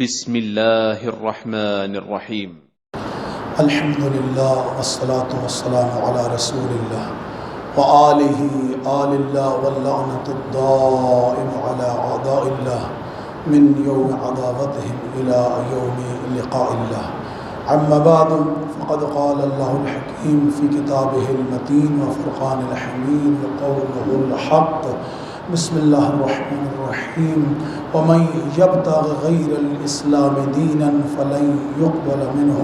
بسم اللہ الرحمن الرحیم۔ الحمدللہ والصلاة والسلام علی رسول اللہ وآلہ آل اللہ واللعنۃ الدائم علی اعداء اللہ من یوم عداوتہم الى یوم لقاء اللہ۔ اما بعد فقد قال اللہ الحکیم فی کتابہ المتین وفرقان الحمید وقولہ الحق۔ بسم اللہ الرحمن الرحیم۔ ومن یبتغ غیر الاسلام دینا فلن یقبل منہ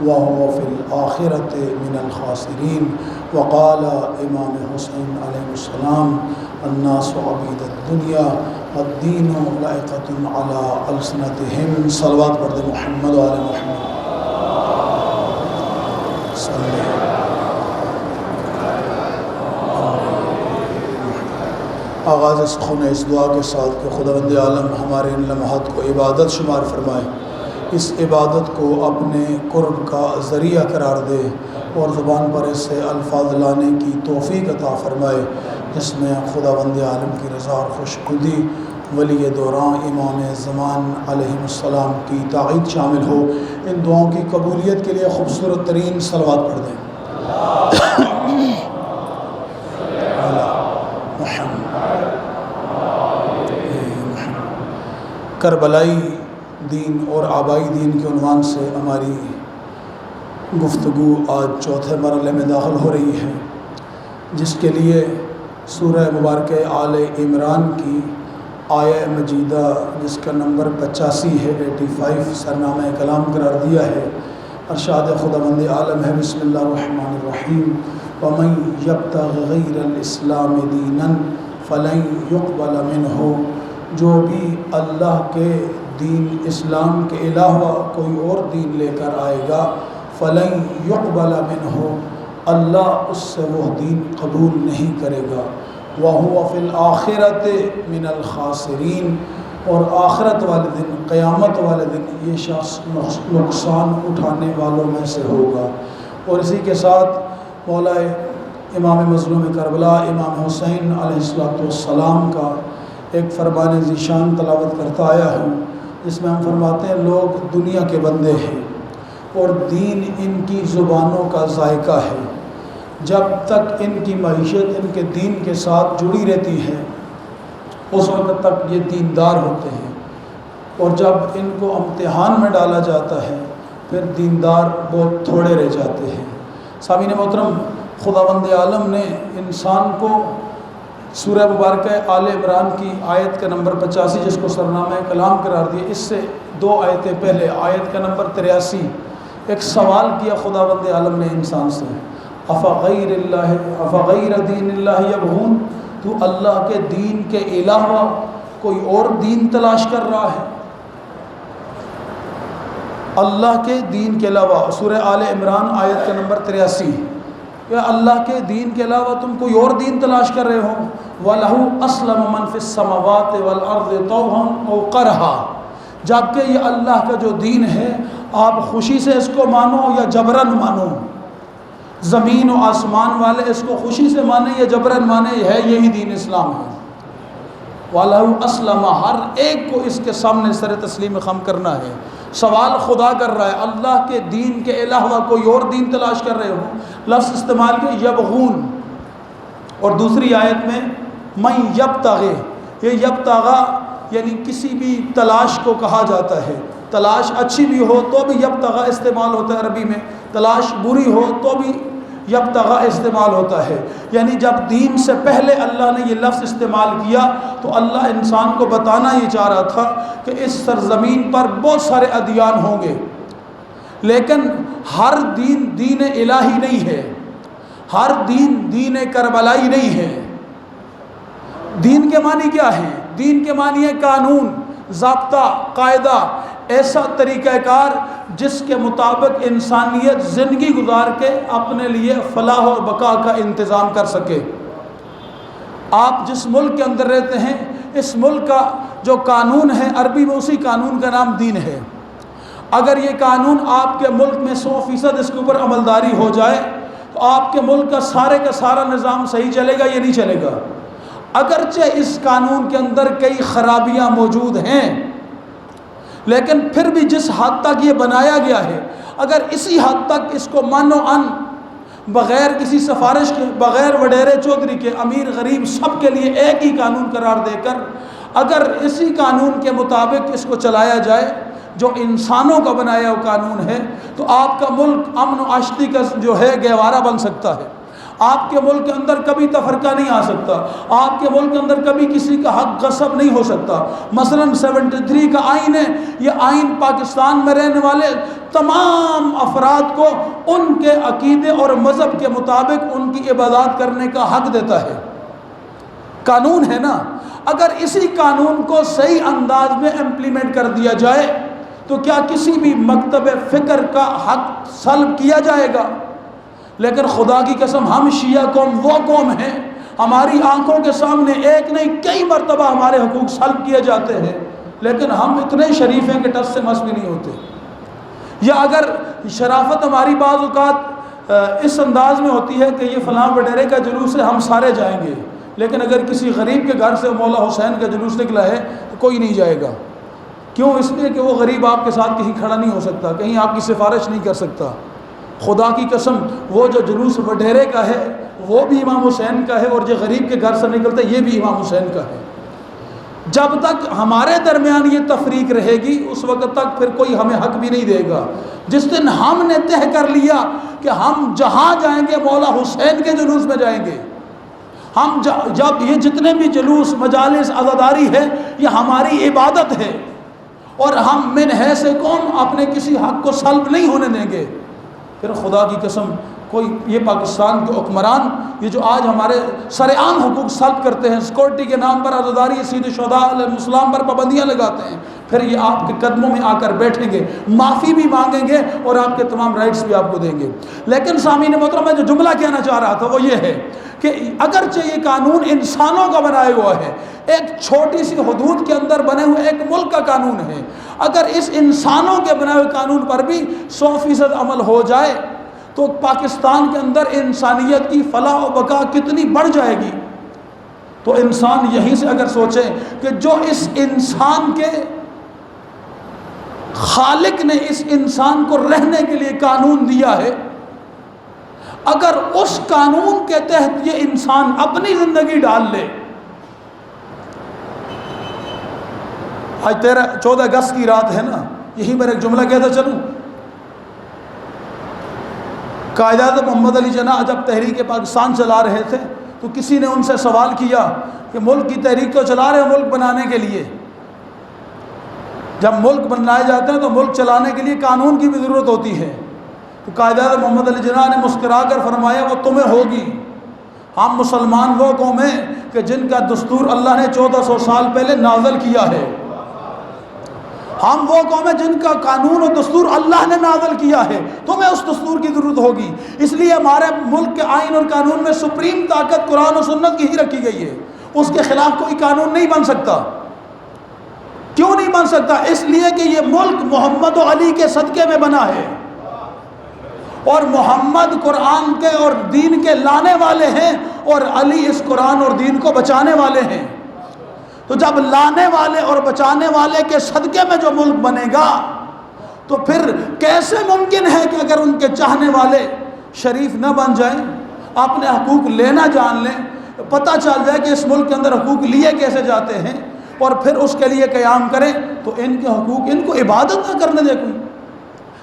وهو في الآخرة من الخاسرين۔ وقال امام حسین علیہ السلام الناس عبید الدنیا والدین لائقة على ألسنتهم۔ صلوات پڑھ دیں محمد و آل محمد۔ آغاز سخن اس دعا کے ساتھ کہ خداوند عالم ہمارے ان لمحات کو عبادت شمار فرمائے، اس عبادت کو اپنے قرب کا ذریعہ قرار دے اور زبان پر اس سے الفاظ لانے کی توفیق عطا فرمائے جس میں خداوند عالم کی رضا اور خوشخدی، ولی دوران امام زمان علیہ السلام کی تائید شامل ہو۔ ان دعاؤں کی قبولیت کے لیے خوبصورت ترین صلوات پڑھ دیں۔ کربلائی دین اور آبائی دین کے عنوان سے ہماری گفتگو آج چوتھے مرحلے میں داخل ہو رہی ہے، جس کے لیے سورہ مبارکہ آل عمران کی آیہ مجیدہ جس کا نمبر 85 ہے 85 سرنامہ کلام قرار دیا ہے۔ ارشاد خداوند عالم ہے بسم اللہ الرحمن الرحیم۔ ومن یبتغ غیر الاسلام دینا فلن یقبل منہ، جو بھی اللہ کے دین اسلام کے علاوہ کوئی اور دین لے کر آئے گا فلن یقبل منہ، اللہ اس سے وہ دین قبول نہیں کرے گا۔ وہو فی الآخرۃ من الخاسرین، اور آخرت والے دن، قیامت والے دن یہ شخص نقصان اٹھانے والوں میں سے ہوگا۔ اور اسی کے ساتھ مولا امام مظلوم کربلا امام حسین علیہ السلام کا ایک فرمان ذیشان تلاوت کرتا آیا ہوں، جس میں ہم فرماتے ہیں لوگ دنیا کے بندے ہیں اور دین ان کی زبانوں کا ذائقہ ہے۔ جب تک ان کی معیشت ان کے دین کے ساتھ جڑی رہتی ہے اس وقت تک یہ دیندار ہوتے ہیں، اور جب ان کو امتحان میں ڈالا جاتا ہے پھر دیندار بہت تھوڑے رہ جاتے ہیں۔ سامعین محترم، خداوند عالم نے انسان کو سورہ مبارکہ آل عمران کی آیت کا نمبر 85 جس کو سرنامہ کلام قرار دیا، اس سے 2 آیتیں پہلے آیت کا نمبر 83 ایک سوال کیا خداوند عالم نے انسان سے، افغیر دین اللہ یبغون، تو اللہ کے دین کے علاوہ کوئی اور دین تلاش کر رہا ہے؟ اللہ کے دین کے علاوہ، سورہ آل عمران آیت کا نمبر 83، کہ اللہ کے دین کے علاوہ تم کوئی اور دین تلاش کر رہے ہو؟ وَلَهُ أَسْلَمَ مَنْ فِي السَّمَوَاتِ وَالْأَرْضِ طَوْعًا أَوْ كَرْهًا، جبکہ یہ اللہ کا جو دین ہے آپ خوشی سے اس کو مانو یا جبراً مانو، زمین و آسمان والے اس کو خوشی سے مانیں یا جبراً مانیں، ہے یہی دین اسلام ہے۔ وَلَهُ أَسْلَمَ، ہر ایک کو اس کے سامنے سر تسلیم خم کرنا ہے۔ سوال خدا کر رہا ہے، اللہ کے دین کے علاوہ کوئی اور دین تلاش کر رہے ہو؟ لفظ استعمال کیا یبغون، اور دوسری آیت میں من یبتغی، یہ یبتغا یعنی کسی بھی تلاش کو کہا جاتا ہے، تلاش اچھی بھی ہو تو بھی یبتغا استعمال ہوتا ہے عربی میں، تلاش بری ہو تو بھی یبتغا استعمال ہوتا ہے۔ یعنی جب دین سے پہلے اللہ نے یہ لفظ استعمال کیا تو اللہ انسان کو بتانا یہ چاہ رہا تھا کہ اس سرزمین پر بہت سارے ادیان ہوں گے، لیکن ہر دین دین الہی نہیں ہے، ہر دین دین کربلائی نہیں ہے۔ دین کے معنی کیا ہے؟ دین کے معنی ہے قانون، ضابطہ، قاعدہ، ایسا طریقہ کار جس کے مطابق انسانیت زندگی گزار کے اپنے لیے فلاح و بقا کا انتظام کر سکے۔ آپ جس ملک کے اندر رہتے ہیں اس ملک کا جو قانون ہے عربی میں اسی قانون کا نام دین ہے۔ اگر یہ قانون آپ کے ملک میں 100% اس کے اوپر عملداری ہو جائے تو آپ کے ملک کا سارا نظام صحیح چلے گا یا نہیں چلے گا؟ اگرچہ اس قانون کے اندر کئی خرابیاں موجود ہیں لیکن پھر بھی جس حد تک یہ بنایا گیا ہے، اگر اسی حد تک اس کو من و ان بغیر کسی سفارش کے، بغیر وڈیرے چودھری کے، امیر غریب سب کے لیے ایک ہی قانون قرار دے کر اگر اسی قانون کے مطابق اس کو چلایا جائے جو انسانوں کا بنایا ہوا قانون ہے، تو آپ کا ملک امن و آشتی کا جو ہے گہوارہ بن سکتا ہے۔ آپ کے ملک کے اندر کبھی تفرقہ نہیں آ سکتا، آپ کے ملک کے اندر کبھی کسی کا حق غصب نہیں ہو سکتا۔ مثلا 73 کا آئین ہے، یہ آئین پاکستان میں رہنے والے تمام افراد کو ان کے عقیدے اور مذہب کے مطابق ان کی عبادات کرنے کا حق دیتا ہے۔ قانون ہے نا، اگر اسی قانون کو صحیح انداز میں امپلیمنٹ کر دیا جائے تو کیا کسی بھی مکتب فکر کا حق سلب کیا جائے گا؟ لیکن خدا کی قسم ہم شیعہ قوم وہ قوم ہیں، ہماری آنکھوں کے سامنے ایک نہیں کئی مرتبہ ہمارے حقوق سلب کیے جاتے ہیں، لیکن ہم اتنے شریف ہیں کہ ٹس سے مس بھی نہیں ہوتے۔ یا اگر شرافت ہماری بعض اوقات اس انداز میں ہوتی ہے کہ یہ فلاں وڈیرے کا جلوس ہے ہم سارے جائیں گے، لیکن اگر کسی غریب کے گھر سے مولا حسین کا جلوس نکلا ہے تو کوئی نہیں جائے گا۔ کیوں؟ اس لیے کہ وہ غریب آپ کے ساتھ کہیں کھڑا نہیں ہو سکتا، کہیں آپ کی سفارش نہیں کر سکتا۔ خدا کی قسم وہ جو جلوس وڈیرے کا ہے وہ بھی امام حسین کا ہے، اور جو غریب کے گھر سے نکلتا ہے یہ بھی امام حسین کا ہے۔ جب تک ہمارے درمیان یہ تفریق رہے گی اس وقت تک پھر کوئی ہمیں حق بھی نہیں دے گا۔ جس دن ہم نے طے کر لیا کہ ہم جہاں جائیں گے مولا حسین کے جلوس میں جائیں گے، ہم جب یہ جتنے بھی جلوس مجالس عزاداری ہے یہ ہماری عبادت ہے، اور ہم من حیث قوم اپنے کسی حق کو سلب نہیں ہونے دیں گے، پھر خدا کی قسم کوئی یہ پاکستان کے حکمران یہ جو آج ہمارے سر عام حقوق سلب کرتے ہیں، سیکورٹی کے نام پر عزاداری، سید شہداء علیہ السلام پر پابندیاں لگاتے ہیں، پھر یہ آپ کے قدموں میں آ کر بیٹھیں گے، معافی بھی مانگیں گے اور آپ کے تمام رائٹس بھی آپ کو دیں گے۔ لیکن سامعین محترم میں جو جملہ کہنا چاہ رہا تھا وہ یہ ہے کہ اگرچہ یہ قانون انسانوں کا بنایا ہوا ہے، ایک چھوٹی سی حدود کے اندر بنے ہوئے ایک ملک کا قانون ہے، اگر اس انسانوں کے بنائے ہوئے قانون پر بھی 100% عمل ہو جائے تو پاکستان کے اندر انسانیت کی فلاح و بقا کتنی بڑھ جائے گی۔ تو انسان یہیں سے اگر سوچے کہ جو اس انسان کے خالق نے اس انسان کو رہنے کے لیے قانون دیا ہے، اگر اس قانون کے تحت یہ انسان اپنی زندگی ڈال لے۔ آج 14 اگست کی رات ہے نا، یہی میں ایک جملہ کہتا چلوں۔ قائد اعظم محمد علی جناح جب تحریک پاکستان چلا رہے تھے تو کسی نے ان سے سوال کیا کہ ملک کی تحریک تو چلا رہے ہیں ملک بنانے کے لیے، جب ملک بنائے جاتے ہیں تو ملک چلانے کے لیے قانون کی بھی ضرورت ہوتی ہے۔ تو قائد اعظم محمد علی جناح نے مسکرا کر فرمایا وہ تمہیں ہوگی، ہم مسلمان وہ قوم ہیں کہ جن کا دستور اللہ نے 1400 سال پہلے نازل کیا ہے، ہم وہ قوم ہیں جن کا قانون و دستور اللہ نے نازل کیا ہے، تمہیں اس دستور کی ضرورت ہوگی۔ اس لیے ہمارے ملک کے آئین اور قانون میں سپریم طاقت قرآن و سنت کی ہی رکھی گئی ہے، اس کے خلاف کوئی قانون نہیں بن سکتا۔ کیوں نہیں بن سکتا؟ اس لیے کہ یہ ملک محمد و علی کے صدقے میں بنا ہے، اور محمد قرآن کے اور دین کے لانے والے ہیں، اور علی اس قرآن اور دین کو بچانے والے ہیں۔ تو جب لانے والے اور بچانے والے کے صدقے میں جو ملک بنے گا تو پھر کیسے ممکن ہے کہ اگر ان کے چاہنے والے شریف نہ بن جائیں، اپنے حقوق لینا جان لیں، پتہ چل جائے کہ اس ملک کے اندر حقوق لیے کیسے جاتے ہیں، اور پھر اس کے لیے قیام کریں تو ان کے حقوق ان کو عبادت نہ کرنے دے کوئی۔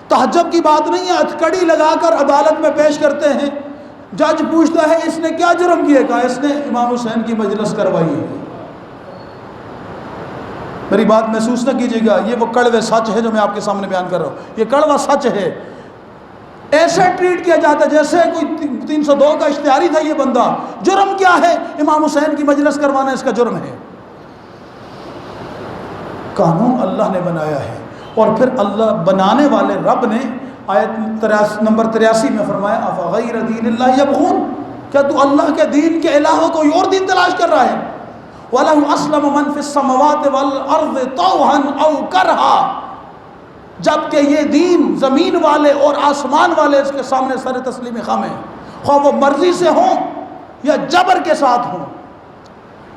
تہجد کی بات نہیں ہے، ہتھکڑی لگا کر عدالت میں پیش کرتے ہیں، جج پوچھتا ہے اس نے کیا جرم کیے؟ کہا اس نے امام حسین کی مجلس کروائی ہے۔ میری بات محسوس نہ کیجیے گا، یہ وہ کڑوے سچ ہے جو میں آپ کے سامنے بیان کر رہا ہوں، یہ کڑوا سچ ہے۔ ایسے ٹریٹ کیا جاتا ہے جیسے کوئی 302 کا اشتہاری تھا یہ بندہ۔ جرم کیا ہے؟ امام حسین کی مجلس کروانا اس کا جرم ہے۔ قانون اللہ نے بنایا ہے، اور پھر اللہ بنانے والے رب نے آیت نمبر 83 میں فرمایا افغیر دین اللہ یبغون، کیا تو اللہ کے دین کے علاوہ کوئی اور دین تلاش کر رہا ہے؟ وَلَهُ أَسْلَمَ مَنْ فِي السَّمَوَاتِ وَالْأَرْضِ طَوْعًا أَوْ كَرْهًا، جبکہ یہ دین زمین والے اور آسمان والے اس کے سامنے سر تسلیم خم ہیں، خواہ وہ مرضی سے ہوں یا جبر کے ساتھ ہوں۔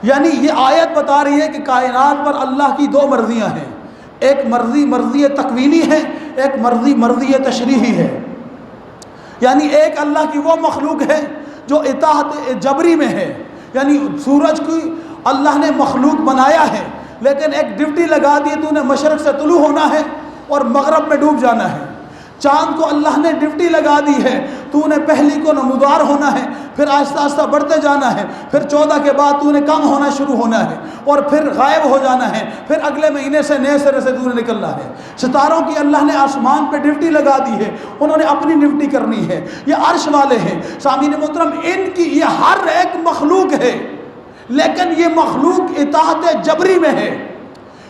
یعنی یہ آیت بتا رہی ہے کہ کائنات پر اللہ کی دو مرضیاں ہیں، ایک مرضی تکوینی ہے، ایک مرضی تشریحی ہے. یعنی ایک اللہ کی وہ مخلوق ہے جو اطاعت جبری میں ہے، یعنی سورج کی اللہ نے مخلوق بنایا ہے لیکن ایک ڈیوٹی لگا دی، تو نے مشرق سے طلوع ہونا ہے اور مغرب میں ڈوب جانا ہے. چاند کو اللہ نے ڈیوٹی لگا دی ہے، تو نے پہلی کو نمودار ہونا ہے، پھر آہستہ آہستہ بڑھتے جانا ہے، پھر 14 کے بعد تو نے کم ہونا شروع ہونا ہے اور پھر غائب ہو جانا ہے، پھر اگلے مہینے سے نئے سرے سے تو نے نکلنا ہے. ستاروں کی اللہ نے آسمان پہ ڈیوٹی لگا دی ہے، انہوں نے اپنی ڈیوٹی کرنی ہے. یہ عرش والے ہیں سامعین محترم، ان کی یہ ہر ایک مخلوق ہے لیکن یہ مخلوق اطاعت جبری میں ہے.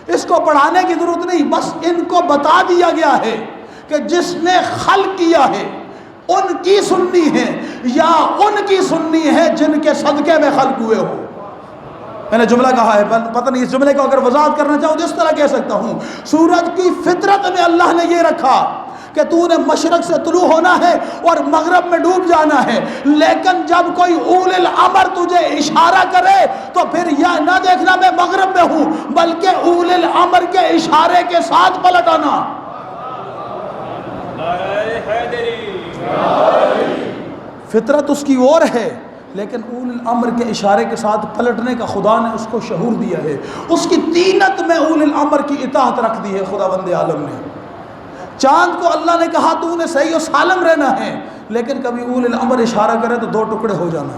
اس کو پڑھانے کی ضرورت نہیں، بس ان کو بتا دیا گیا ہے کہ جس نے خلق کیا ہے ان کی سننی ہے یا ان کی سننی ہے جن کے صدقے میں خلق ہوئے ہو. میں نے جملہ کہا ہے، پتہ نہیں اس جملے کو اگر وضاحت کرنا چاہوں تو اس طرح کہہ سکتا ہوں، سورج کی فطرت میں اللہ نے یہ رکھا کہ تو نے مشرق سے طلوع ہونا ہے اور مغرب میں ڈوب جانا ہے، لیکن جب کوئی اول الامر تجھے اشارہ کرے تو پھر یہ نہ دیکھنا میں مغرب میں ہوں، بلکہ اول الامر کے اشارے کے ساتھ پلٹ آنا. فطرت اس کی اور ہے لیکن اول الامر کے اشارے کے ساتھ پلٹنے کا خدا نے اس کو شعور دیا ہے. اس کی تینت میں اول الامر کی اطاعت رکھ دی ہے خداوند عالم نے. چاند کو اللہ نے کہا تو نے صحیح و سالم رہنا ہے لیکن کبھی اول الامر اشارہ کرے تو 2 ٹکڑے ہو جانا.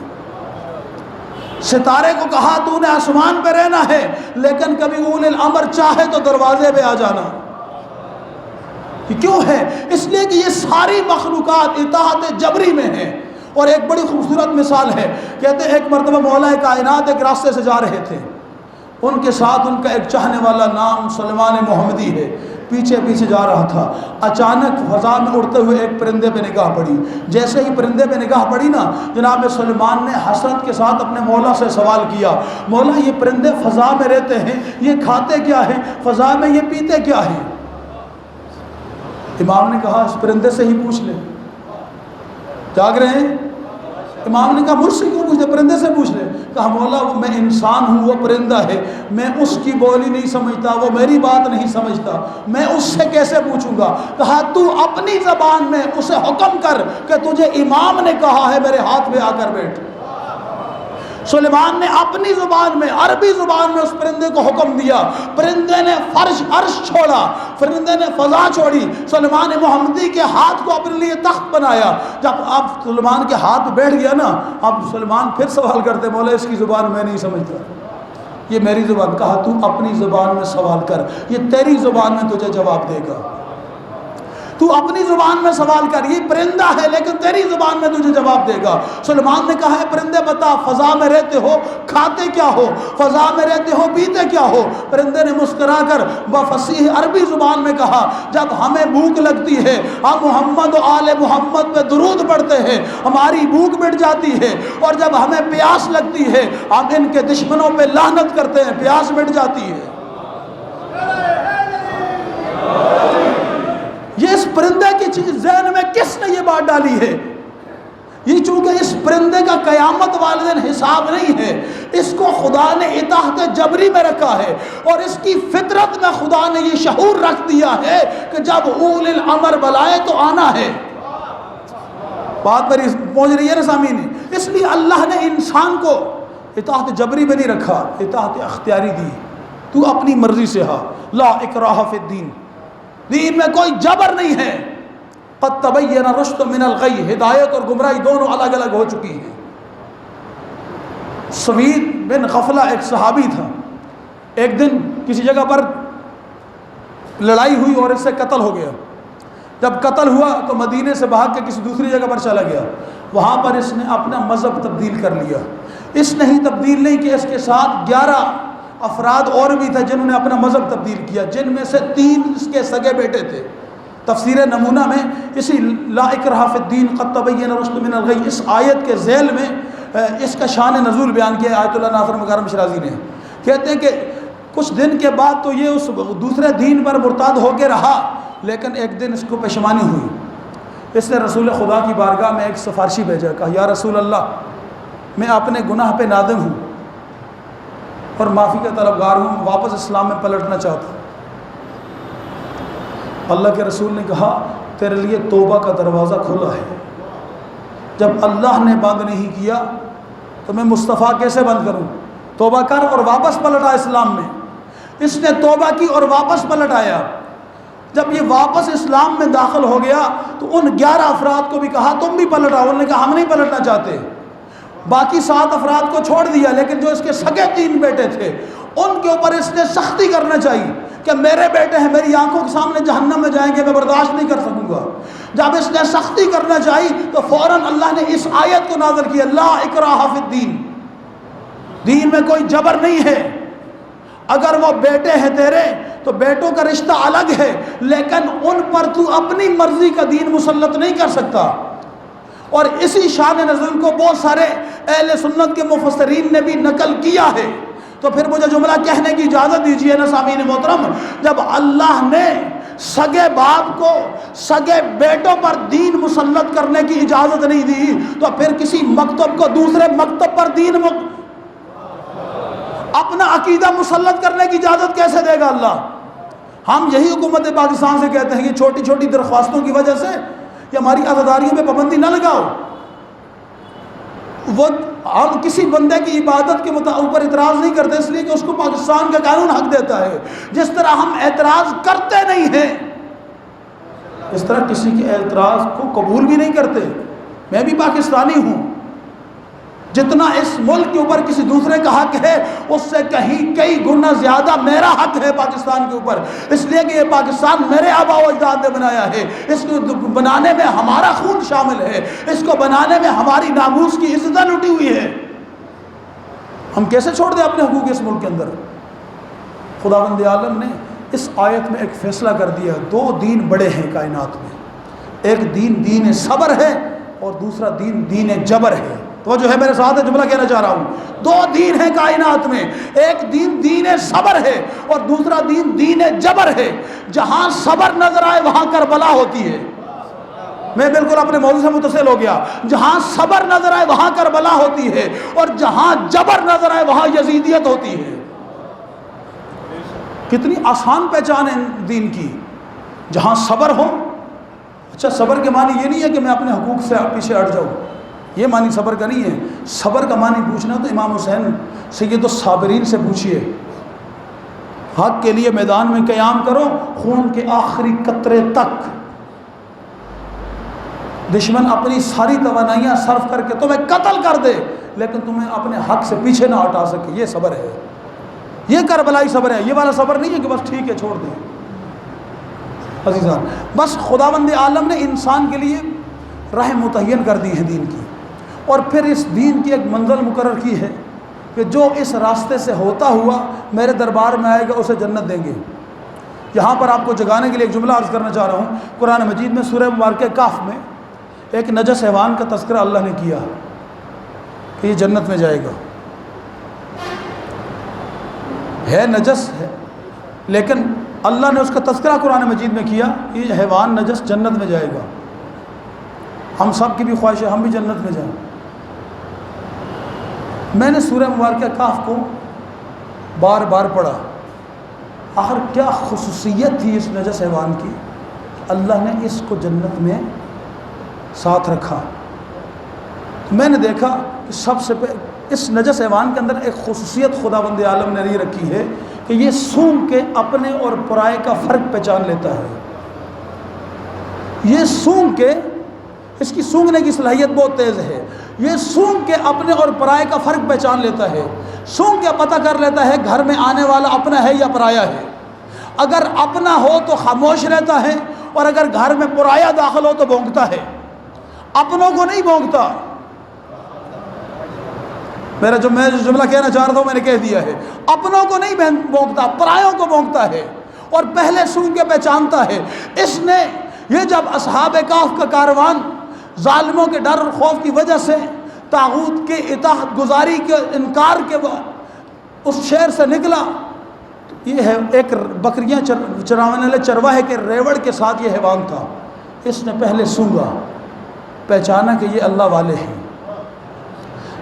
ستارے کو کہا تو نے آسمان پہ رہنا ہے لیکن کبھی اول الامر چاہے تو دروازے پہ آ جانا. کیوں ہے؟ اس لیے کہ یہ ساری مخلوقات اطاعت جبری میں ہیں. اور ایک بڑی خوبصورت مثال ہے، کہتے ہیں ایک مرتبہ مولا کائنات ایک راستے سے جا رہے تھے، ان کے ساتھ ان کا ایک چاہنے والا نام سلیمان محمدی ہے، پیچھے پیچھے جا رہا تھا. اچانک فضا میں اڑتے ہوئے ایک پرندے پہ نگاہ پڑی. جیسے ہی پرندے پہ نگاہ پڑی نا، جناب سلیمان نے حسرت کے ساتھ اپنے مولا سے سوال کیا، مولا یہ پرندے فضا میں رہتے ہیں، یہ کھاتے کیا ہیں، فضا میں یہ پیتے کیا ہیں؟ امام نے کہا اس پرندے سے ہی پوچھ لے. جاگ رہے ہیں؟ امام نے کہا مجھ سے کیوں پوچھتے، پرندے سے پوچھ لے. کہا مولا میں انسان ہوں، وہ پرندہ ہے، میں اس کی بولی نہیں سمجھتا، وہ میری بات نہیں سمجھتا، میں اس سے کیسے پوچھوں گا؟ کہا تو اپنی زبان میں اسے حکم کر کہ تجھے امام نے کہا ہے میرے ہاتھ میں آ کر بیٹھ. سلیمان نے اپنی زبان میں، عربی زبان میں اس پرندے کو حکم دیا. پرندے نے عرش چھوڑا، پرندے نے فضا چھوڑی، سلیمان محمدی کے ہاتھ کو اپنے لیے تخت بنایا. جب اب سلیمان کے ہاتھ پہ بیٹھ گیا نا، اب سلیمان پھر سوال کرتے، مولا اس کی زبان میں نہیں سمجھتا، یہ میری زبان. کہا تو اپنی زبان میں سوال کر، یہ تیری زبان میں تجھے جواب دے گا. تو اپنی زبان میں سوال کر، یہ پرندہ ہے لیکن تیری زبان میں تجھے جواب دے گا. سلیمان نے کہا ہے پرندے بتا، فضا میں رہتے ہو، کھاتے کیا ہو، فضا میں رہتے ہو، پیتے کیا ہو؟ پرندے نے مسکرا کر بفصیح عربی زبان میں کہا جب ہمیں بھوک لگتی ہے ہم محمد و آل محمد پہ درود پڑھتے ہیں، ہماری بھوک مٹ جاتی ہے، اور جب ہمیں پیاس لگتی ہے ہم ان کے دشمنوں پہ لعنت کرتے ہیں، پیاس مٹ جاتی ہے. یہ اس پرندے کی چیز ذہن میں کس نے یہ بات ڈالی ہے؟ یہ چونکہ اس پرندے کا قیامت والے دن حساب نہیں ہے، اس کو خدا نے اطاعت جبری میں رکھا ہے، اور اس کی فطرت میں خدا نے یہ شعور رکھ دیا ہے کہ جب اول الامر بلائے تو آنا ہے. بات میری پہنچ رہی ہے نا سامعین؟ اس لیے اللہ نے انسان کو اطاعت جبری میں نہیں رکھا، اطاعت اختیاری دی. تو اپنی مرضی سے ہاں، لا اکراہ فی الدین، دین میں کوئی جبر نہیں ہے. قد تبین الرشد من الغی، ہدایت اور گمراہی دونوں الگ الگ ہو چکی ہیں. سوید بن غفلہ ایک صحابی تھا، ایک دن کسی جگہ پر لڑائی ہوئی اور اس سے قتل ہو گیا. جب قتل ہوا تو مدینے سے بھاگ کے کسی دوسری جگہ پر چلا گیا، وہاں پر اس نے اپنا مذہب تبدیل کر لیا. اس نے ہی تبدیل نہیں کیا، اس کے ساتھ 11 افراد اور بھی تھے جنہوں نے اپنا مذہب تبدیل کیا، جن میں سے 3 اس کے سگے بیٹے تھے. تفسیر نمونہ میں اسی لا اکراہ فی الدین قد تبین الرشد من الغی، اس آیت کے ذیل میں اس کا شان نزول بیان کیا آیت اللہ ناصر مکرم شرازی نے. کہتے ہیں کہ کچھ دن کے بعد تو یہ اس دوسرے دین پر مرتاد ہو کے رہا، لیکن ایک دن اس کو پشیمانی ہوئی. اس نے رسول خدا کی بارگاہ میں ایک سفارشی بھیجا، کہا یا رسول اللہ میں اپنے گناہ پہ نادم ہوں اور معافی کا طلبگار ہوں، واپس اسلام میں پلٹنا چاہتا ہوں. اللہ کے رسول نے کہا تیرے لیے توبہ کا دروازہ کھلا ہے، جب اللہ نے بند نہیں کیا تو میں مصطفیٰ کیسے بند کروں؟ توبہ کر اور واپس پلٹ آ اسلام میں۔ اس نے توبہ کی اور واپس پلٹ آیا۔ جب یہ واپس اسلام میں داخل ہو گیا تو ان 11 افراد کو بھی کہا تم بھی پلٹ آؤ، انہوں نے کہا ہم نہیں پلٹنا چاہتے۔ باقی 7 افراد کو چھوڑ دیا، لیکن جو اس کے سگے 3 بیٹے تھے ان کے اوپر اس نے سختی کرنا چاہیے کہ میرے بیٹے ہیں، میری آنکھوں کے سامنے جہنم میں جائیں گے، میں برداشت نہیں کر سکوں گا۔ جب اس نے سختی کرنا چاہی تو فوراً اللہ نے اس آیت کو نازل کیا، لا اکراہ فی الدین، دین میں کوئی جبر نہیں ہے۔ اگر وہ بیٹے ہیں تیرے تو بیٹوں کا رشتہ الگ ہے، لیکن ان پر تو اپنی مرضی کا دین مسلط نہیں کر سکتا۔ اور اسی شان نزول کو بہت سارے اہل سنت کے مفسرین نے بھی نقل کیا ہے۔ تو پھر مجھے جملہ کہنے کی اجازت دیجیے نا سامعین محترم، جب اللہ نے سگے باپ کو سگے بیٹوں پر دین مسلط کرنے کی اجازت نہیں دی تو پھر کسی مکتب کو دوسرے مکتب پر دین اپنا عقیدہ مسلط کرنے کی اجازت کیسے دے گا اللہ؟ ہم یہی حکومت پاکستان سے کہتے ہیں کہ چھوٹی چھوٹی درخواستوں کی وجہ سے کہ ہماری عزاداریوں پہ پابندی نہ لگاؤ۔ وہ ہم کسی بندے کی عبادت کے اوپر اعتراض نہیں کرتے اس لیے کہ اس کو پاکستان کا قانون حق دیتا ہے۔ جس طرح ہم اعتراض کرتے نہیں ہیں اس طرح کسی کے اعتراض کو قبول بھی نہیں کرتے۔ میں بھی پاکستانی ہوں، جتنا اس ملک کے اوپر کسی دوسرے کا حق ہے اس سے کئی گنا زیادہ میرا حق ہے پاکستان کے اوپر، اس لیے کہ یہ پاکستان میرے آباء و اجداد نے بنایا ہے، اس کو بنانے میں ہمارا خون شامل ہے، اس کو بنانے میں ہماری ناموس کی عزتیں لٹی ہوئی ہے۔ ہم کیسے چھوڑ دیں اپنے حقوق اس ملک کے اندر؟ خداوند عالم نے اس آیت میں ایک فیصلہ کر دیا، 2 دین بڑے ہیں کائنات میں، ایک دین دین صبر ہے اور دوسرا دین دین جبر ہے۔ تو جو ہے میرے ساتھ جملہ کہنا چاہ رہا ہوں، 2 دین ہیں کائنات میں، ایک دین دین صبر ہے اور دوسرا دین دین جبر ہے۔ جہاں صبر نظر آئے وہاں کربلا ہوتی ہے۔ میں بالکل اپنے موضوع سے متصل ہو گیا۔ جہاں صبر نظر آئے وہاں کربلا ہوتی ہے اور جہاں جبر نظر آئے وہاں یزیدیت ہوتی ہے۔ کتنی آسان پہچان ہے دین کی، جہاں صبر ہو۔ اچھا، صبر کے معنی یہ نہیں ہے کہ میں اپنے حقوق سے پیچھے ہٹ جاؤں، یہ معنی صبر کا نہیں ہے۔ صبر کا معنی پوچھنا تو امام حسین سید الصابرین سے پوچھئے، حق کے لیے میدان میں قیام کرو خون کے آخری قطرے تک، دشمن اپنی ساری توانائیاں صرف کر کے تمہیں قتل کر دے لیکن تمہیں اپنے حق سے پیچھے نہ ہٹا سکے، یہ صبر ہے، یہ کربلائی صبر ہے۔ یہ والا صبر نہیں ہے کہ بس ٹھیک ہے چھوڑ دیں۔ عزیزان، بس خداوند عالم نے انسان کے لیے راہ متعین کر دی ہے دین کی، اور پھر اس دین کی ایک منزل مقرر کی ہے کہ جو اس راستے سے ہوتا ہوا میرے دربار میں آئے گا اسے جنت دیں گے۔ یہاں پر آپ کو جگانے کے لیے ایک جملہ عرض کرنا چاہ رہا ہوں۔ قرآن مجید میں سورہ مبارکہ کاف میں ایک نجس حیوان کا تذکرہ اللہ نے کیا کہ یہ جنت میں جائے گا، ہے نجس ہے لیکن اللہ نے اس کا تذکرہ قرآن مجید میں کیا، یہ حیوان نجس جنت میں جائے گا۔ ہم سب کی بھی خواہش ہے ہم بھی جنت میں جائیں۔ میں نے سورہ مبارکہ کاف کو بار بار پڑھا، آخر کیا خصوصیت تھی اس نجس حیوان کی، اللہ نے اس کو جنت میں ساتھ رکھا۔ میں نے دیکھا کہ سب سے اس نجس حیوان کے اندر ایک خصوصیت خداوند عالم نے یہ رکھی ہے کہ یہ سونگھ کے اپنے اور پرائے کا فرق پہچان لیتا ہے۔ یہ سونگھ کے، اس کی سونگھنے کی صلاحیت بہت تیز ہے، یہ سونگھ کے اپنے اور پرائے کا فرق پہچان لیتا ہے، سونگھ کے پتہ کر لیتا ہے گھر میں آنے والا اپنا ہے یا پرایا ہے۔ اگر اپنا ہو تو خاموش رہتا ہے اور اگر گھر میں پرایا داخل ہو تو بھونکتا ہے، اپنوں کو نہیں بھونکتا۔ میں جو جملہ کہنا چاہ رہا تھا میں نے کہہ دیا ہے، اپنوں کو نہیں بھونکتا، پرایوں کو بھونکتا ہے اور پہلے سونگھ کے پہچانتا ہے۔ اس نے یہ جب اصحاب کہف کا کاروان ظالموں کے ڈر اور خوف کی وجہ سے طاغوت کے اطاعت گزاری کے انکار کے اس شہر سے نکلا، یہ ہے ایک بکریاں چرانے والے چرواہے کے ریوڑ کے ساتھ یہ حیوان تھا، اس نے پہلے سونگا، پہچانا کہ یہ اللہ والے ہیں۔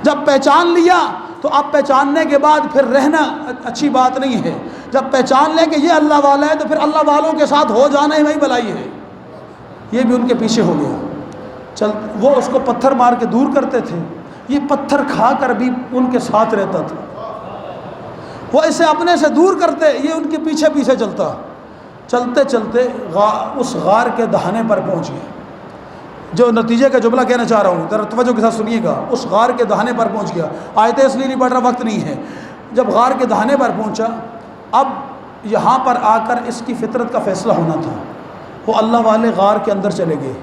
جب پہچان لیا تو اب پہچاننے کے بعد پھر رہنا اچھی بات نہیں ہے. جب پہچان لے کہ یہ اللہ والا ہے تو پھر اللہ والوں کے ساتھ ہو جانا ہی وہی بلائی ہے. یہ بھی ان کے پیچھے ہو گیا. وہ اس کو پتھر مار کے دور کرتے تھے, یہ پتھر کھا کر بھی ان کے ساتھ رہتا تھا. وہ اسے اپنے سے دور کرتے, یہ ان کے پیچھے پیچھے چلتا. چلتے چلتے اس غار کے دہانے پر پہنچ گئے. جو نتیجے کا جملہ کہنا چاہ رہا ہوں ذرا توجہ کے ساتھ سنیے گا. اس غار کے دہانے پر پہنچ گیا. آیتیں اس لیے نہیں پڑھ رہا, وقت نہیں ہے. جب غار کے دہانے پر پہنچا, اب یہاں پر آ کر اس کی فطرت کا فیصلہ ہونا تھا. وہ اللہ والے غار کے اندر چلے گئے,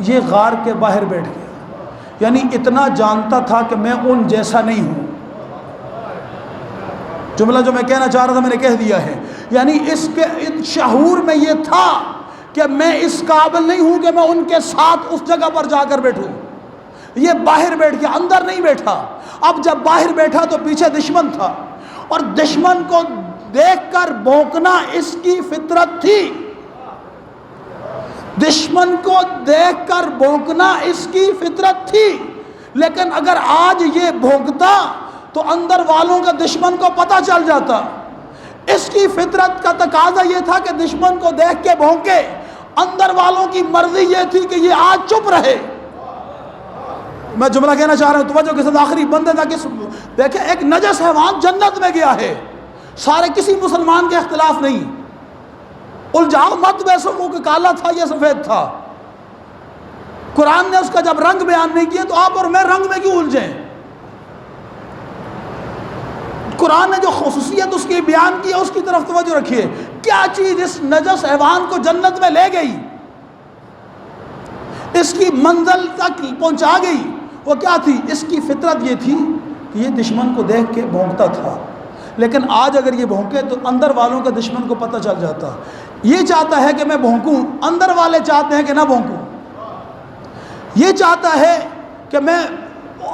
یہ غار کے باہر بیٹھ گیا. یعنی اتنا جانتا تھا کہ میں ان جیسا نہیں ہوں. جملہ جو میں کہنا چاہ رہا تھا میں نے کہہ دیا ہے. یعنی اس کے شعور میں یہ تھا کہ میں اس قابل نہیں ہوں کہ میں ان کے ساتھ اس جگہ پر جا کر بیٹھوں. یہ باہر بیٹھ گیا, اندر نہیں بیٹھا. اب جب باہر بیٹھا تو پیچھے دشمن تھا, اور دشمن کو دیکھ کر بھونکنا اس کی فطرت تھی. دشمن کو دیکھ کر بھونکنا اس کی فطرت تھی. لیکن اگر آج یہ بھونکتا تو اندر والوں کا دشمن کو پتہ چل جاتا. اس کی فطرت کا تقاضا یہ تھا کہ دشمن کو دیکھ کے بھونکے. اندر والوں کی مرضی یہ تھی کہ یہ آج چپ رہے. میں جملہ کہنا چاہ رہا ہوں, توجہ کے ساتھ آخری بندے تھا کہ دیکھیں ایک نجس حیوان جنت میں گیا ہے, سارے کسی مسلمان کے اختلاف نہیں. الجھاؤ مت ویسو منہ کہ کالا تھا یہ سفید تھا. قرآن نے اس کا جب رنگ بیان نہیں کیا تو آپ اور میں رنگ میں کیوں الجھیں. قرآن نے جو خصوصیت اس کی بیان کی ہے اس کی طرف توجہ رکھیے. کیا چیز اس نجس حیوان کو جنت میں لے گئی, اس کی منزل تک پہنچا گئی؟ وہ کیا تھی؟ اس کی فطرت یہ تھی کہ یہ دشمن کو دیکھ کے بھونکتا تھا. لیکن آج اگر یہ بھونکے تو اندر والوں کا دشمن کو پتہ چل جاتا. یہ چاہتا ہے کہ میں بھونکوں, اندر والے چاہتے ہیں کہ نہ بھونکوں. یہ چاہتا ہے کہ میں,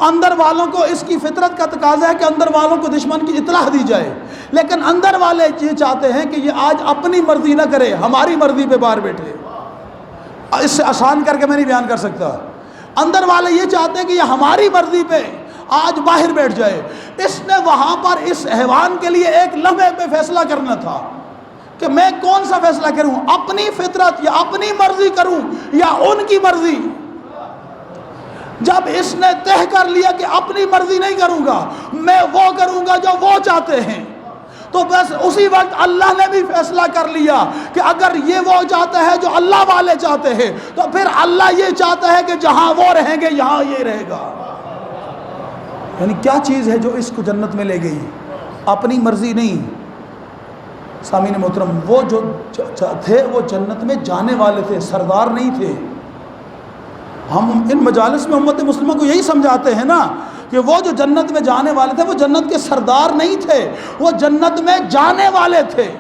اندر والوں کو اس کی فطرت کا تقاضا ہے کہ اندر والوں کو دشمن کی اطلاع دی جائے. لیکن اندر والے یہ چاہتے ہیں کہ یہ آج اپنی مرضی نہ کرے, ہماری مرضی پہ باہر بیٹھے. اس سے آسان کر کے میں نہیں بیان کر سکتا. اندر والے یہ چاہتے ہیں کہ یہ ہماری مرضی پہ آج باہر بیٹھ جائے. اس نے وہاں پر اس حیوان کے لیے ایک لمحے پہ فیصلہ کرنا تھا کہ میں کون سا فیصلہ کروں, اپنی فطرت یا اپنی مرضی کروں یا ان کی مرضی. جب اس نے طے کر لیا کہ اپنی مرضی نہیں کروں گا, میں وہ کروں گا جو وہ چاہتے ہیں, تو بس اسی وقت اللہ نے بھی فیصلہ کر لیا کہ اگر یہ وہ چاہتا ہے جو اللہ والے چاہتے ہیں تو پھر اللہ یہ چاہتا ہے کہ جہاں وہ رہیں گے یہاں یہ رہے گا. یعنی کیا چیز ہے جو اس کو جنت میں لے گئی؟ اپنی مرضی نہیں. سامعین محترم, وہ جو تھے وہ جنت میں جانے والے تھے, سردار نہیں تھے. ہم ان مجالس میں امت مسلمہ کو یہی سمجھاتے ہیں نا کہ وہ جو جنت میں جانے والے تھے وہ جنت کے سردار نہیں تھے, وہ جنت میں جانے والے تھے.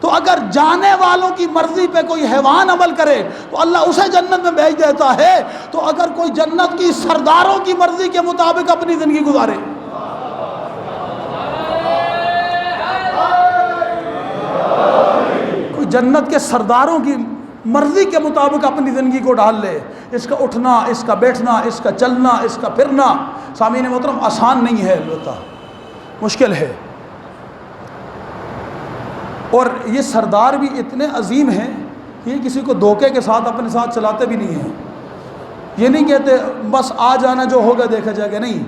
تو اگر جانے والوں کی مرضی پہ کوئی حیوان عمل کرے تو اللہ اسے جنت میں بھیج دیتا ہے. تو اگر کوئی جنت کی سرداروں کی مرضی کے مطابق اپنی زندگی گزارے, کوئی جنت کے سرداروں کی مرضی کے مطابق اپنی زندگی کو ڈال لے, اس کا اٹھنا, اس کا بیٹھنا, اس کا چلنا, اس کا پھرنا, سامعین محترم آسان نہیں ہے, البتہ مشکل ہے. اور یہ سردار بھی اتنے عظیم ہیں کہ یہ کسی کو دھوکے کے ساتھ اپنے ساتھ چلاتے بھی نہیں ہیں. یہ نہیں کہتے بس آ جانا جو ہوگا دیکھا جائے گا, نہیں.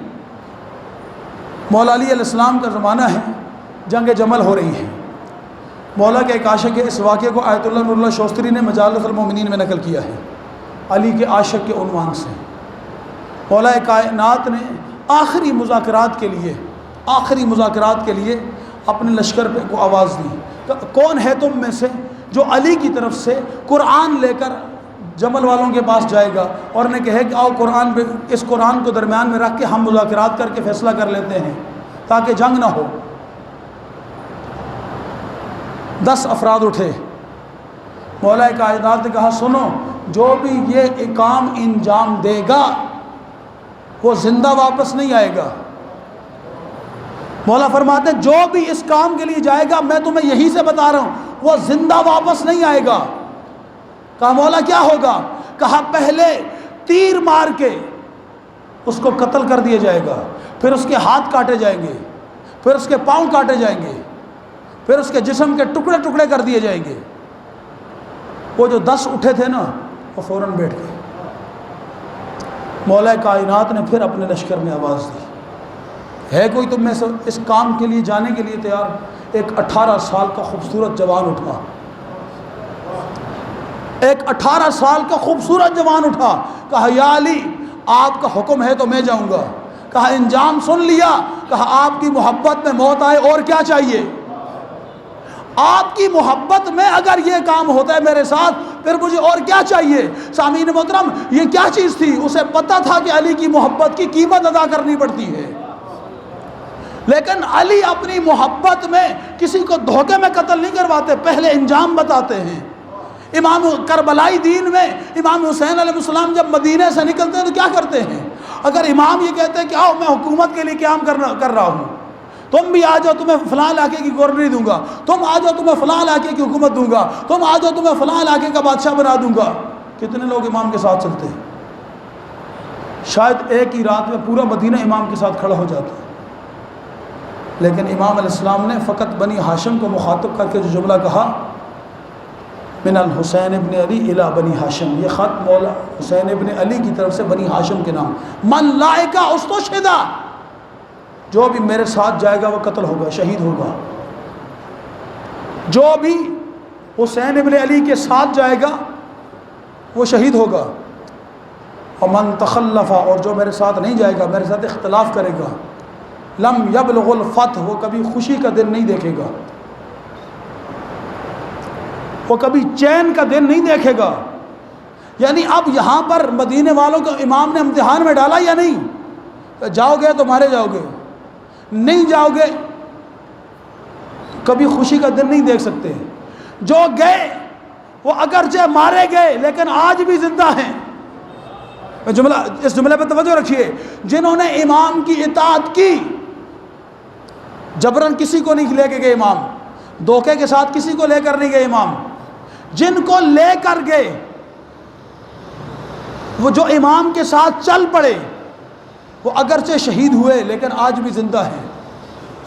مولا علی علیہ السلام کا زمانہ ہے, جنگ جمل ہو رہی ہے. مولا کے ایک عاشق کے اس واقعے کو آیت اللہ نور اللہ شوستری نے مجالس المومنین میں نقل کیا ہے, علی کے عاشق کے عنوان سے. مولا کائنات نے آخری مذاکرات کے لیے اپنے لشکر پہ کو آواز دی, کون ہے تم میں سے جو علی کی طرف سے قرآن لے کر جمل والوں کے پاس جائے گا اور نے کہے کہ آؤ قرآن پہ, اس قرآن کو درمیان میں رکھ کے ہم مذاکرات کر کے فیصلہ کر لیتے ہیں تاکہ جنگ نہ ہو. 10 افراد اٹھے. مولا کائنات نے کہا سنو, جو بھی یہ کام انجام دے گا وہ زندہ واپس نہیں آئے گا. مولا فرماتے ہیں جو بھی اس کام کے لیے جائے گا میں تمہیں یہی سے بتا رہا ہوں وہ زندہ واپس نہیں آئے گا. کہا مولا کیا ہوگا؟ کہا پہلے تیر مار کے اس کو قتل کر دیا جائے گا, پھر اس کے ہاتھ کاٹے جائیں گے، پھر اس کے پاؤں کاٹے جائیں گے، پھر اس کے جسم کے ٹکڑے ٹکڑے کر دیے جائیں گے۔ وہ جو 10 اٹھے تھے نا، وہ فوراً بیٹھ گئے۔ مولا کائنات نے پھر اپنے لشکر میں آواز دی، ہے کوئی تم میں سے اس کام کے لیے جانے کے لیے تیار؟ ایک 18 سال کا خوبصورت جوان اٹھا، ایک 18 سال کا خوبصورت جوان اٹھا، کہا یا علی آپ کا حکم ہے تو میں جاؤں گا۔ کہا انجام سن لیا؟ کہا آپ کی محبت میں موت آئے اور کیا چاہیے؟ آپ کی محبت میں اگر یہ کام ہوتا ہے میرے ساتھ پھر مجھے اور کیا چاہیے؟ سامعین محترم، یہ کیا چیز تھی؟ اسے پتہ تھا کہ علی کی محبت کی قیمت ادا کرنی پڑتی ہے، لیکن علی اپنی محبت میں کسی کو دھوکے میں قتل نہیں کرواتے، پہلے انجام بتاتے ہیں۔ امام کربلائی دین میں امام حسین علیہ السلام جب مدینے سے نکلتے ہیں تو کیا کرتے ہیں؟ اگر امام یہ کہتے ہیں کہ آؤ میں حکومت کے لیے قیام کر رہا ہوں، تم بھی آ جاؤ تمہیں فلاں علاقے کی گورنری دوں گا، تم آ جاؤ تمہیں فلاں علاقے کی حکومت دوں گا، تم آ جاؤ تمہیں فلاں علاقے کا بادشاہ بنا دوں گا، کتنے لوگ امام کے ساتھ چلتے ہیں؟ شاید ایک ہی رات میں پورا مدینہ امام کے ساتھ کھڑا ہو جاتا ہے۔ لیکن امام علیہ السلام نے فقط بنی ہاشم کو مخاطب کر کے جو جملہ کہا، من الحسین ابن علی الی بنی ہاشم، یہ خط مولا حسین ابن علی کی طرف سے بنی ہاشم کے نام، من لائکا استشہدا، جو بھی میرے ساتھ جائے گا وہ قتل ہوگا، شہید ہوگا، جو بھی حسین ابن علی کے ساتھ جائے گا وہ شہید ہوگا، ومن تخلف، اور جو میرے ساتھ نہیں جائے گا، میرے ساتھ اختلاف کرے گا، لم یبلغ الفتح، وہ کبھی خوشی کا دن نہیں دیکھے گا، وہ کبھی چین کا دن نہیں دیکھے گا۔ یعنی اب یہاں پر مدینے والوں کو امام نے امتحان میں ڈالا یا نہیں؟ جاؤ گے تو مارے جاؤ گے، نہیں جاؤ گے کبھی خوشی کا دن نہیں دیکھ سکتے۔ جو گئے وہ اگرچہ مارے گئے لیکن آج بھی زندہ ہیں۔ اس جملے پہ توجہ رکھیے، جنہوں نے امام کی اطاعت کی، جبرن کسی کو نہیں لے کے گئے امام، دھوکے کے ساتھ کسی کو لے کر نہیں گئے امام، جن کو لے کر گئے وہ جو امام کے ساتھ چل پڑے وہ اگرچہ شہید ہوئے لیکن آج بھی زندہ ہیں،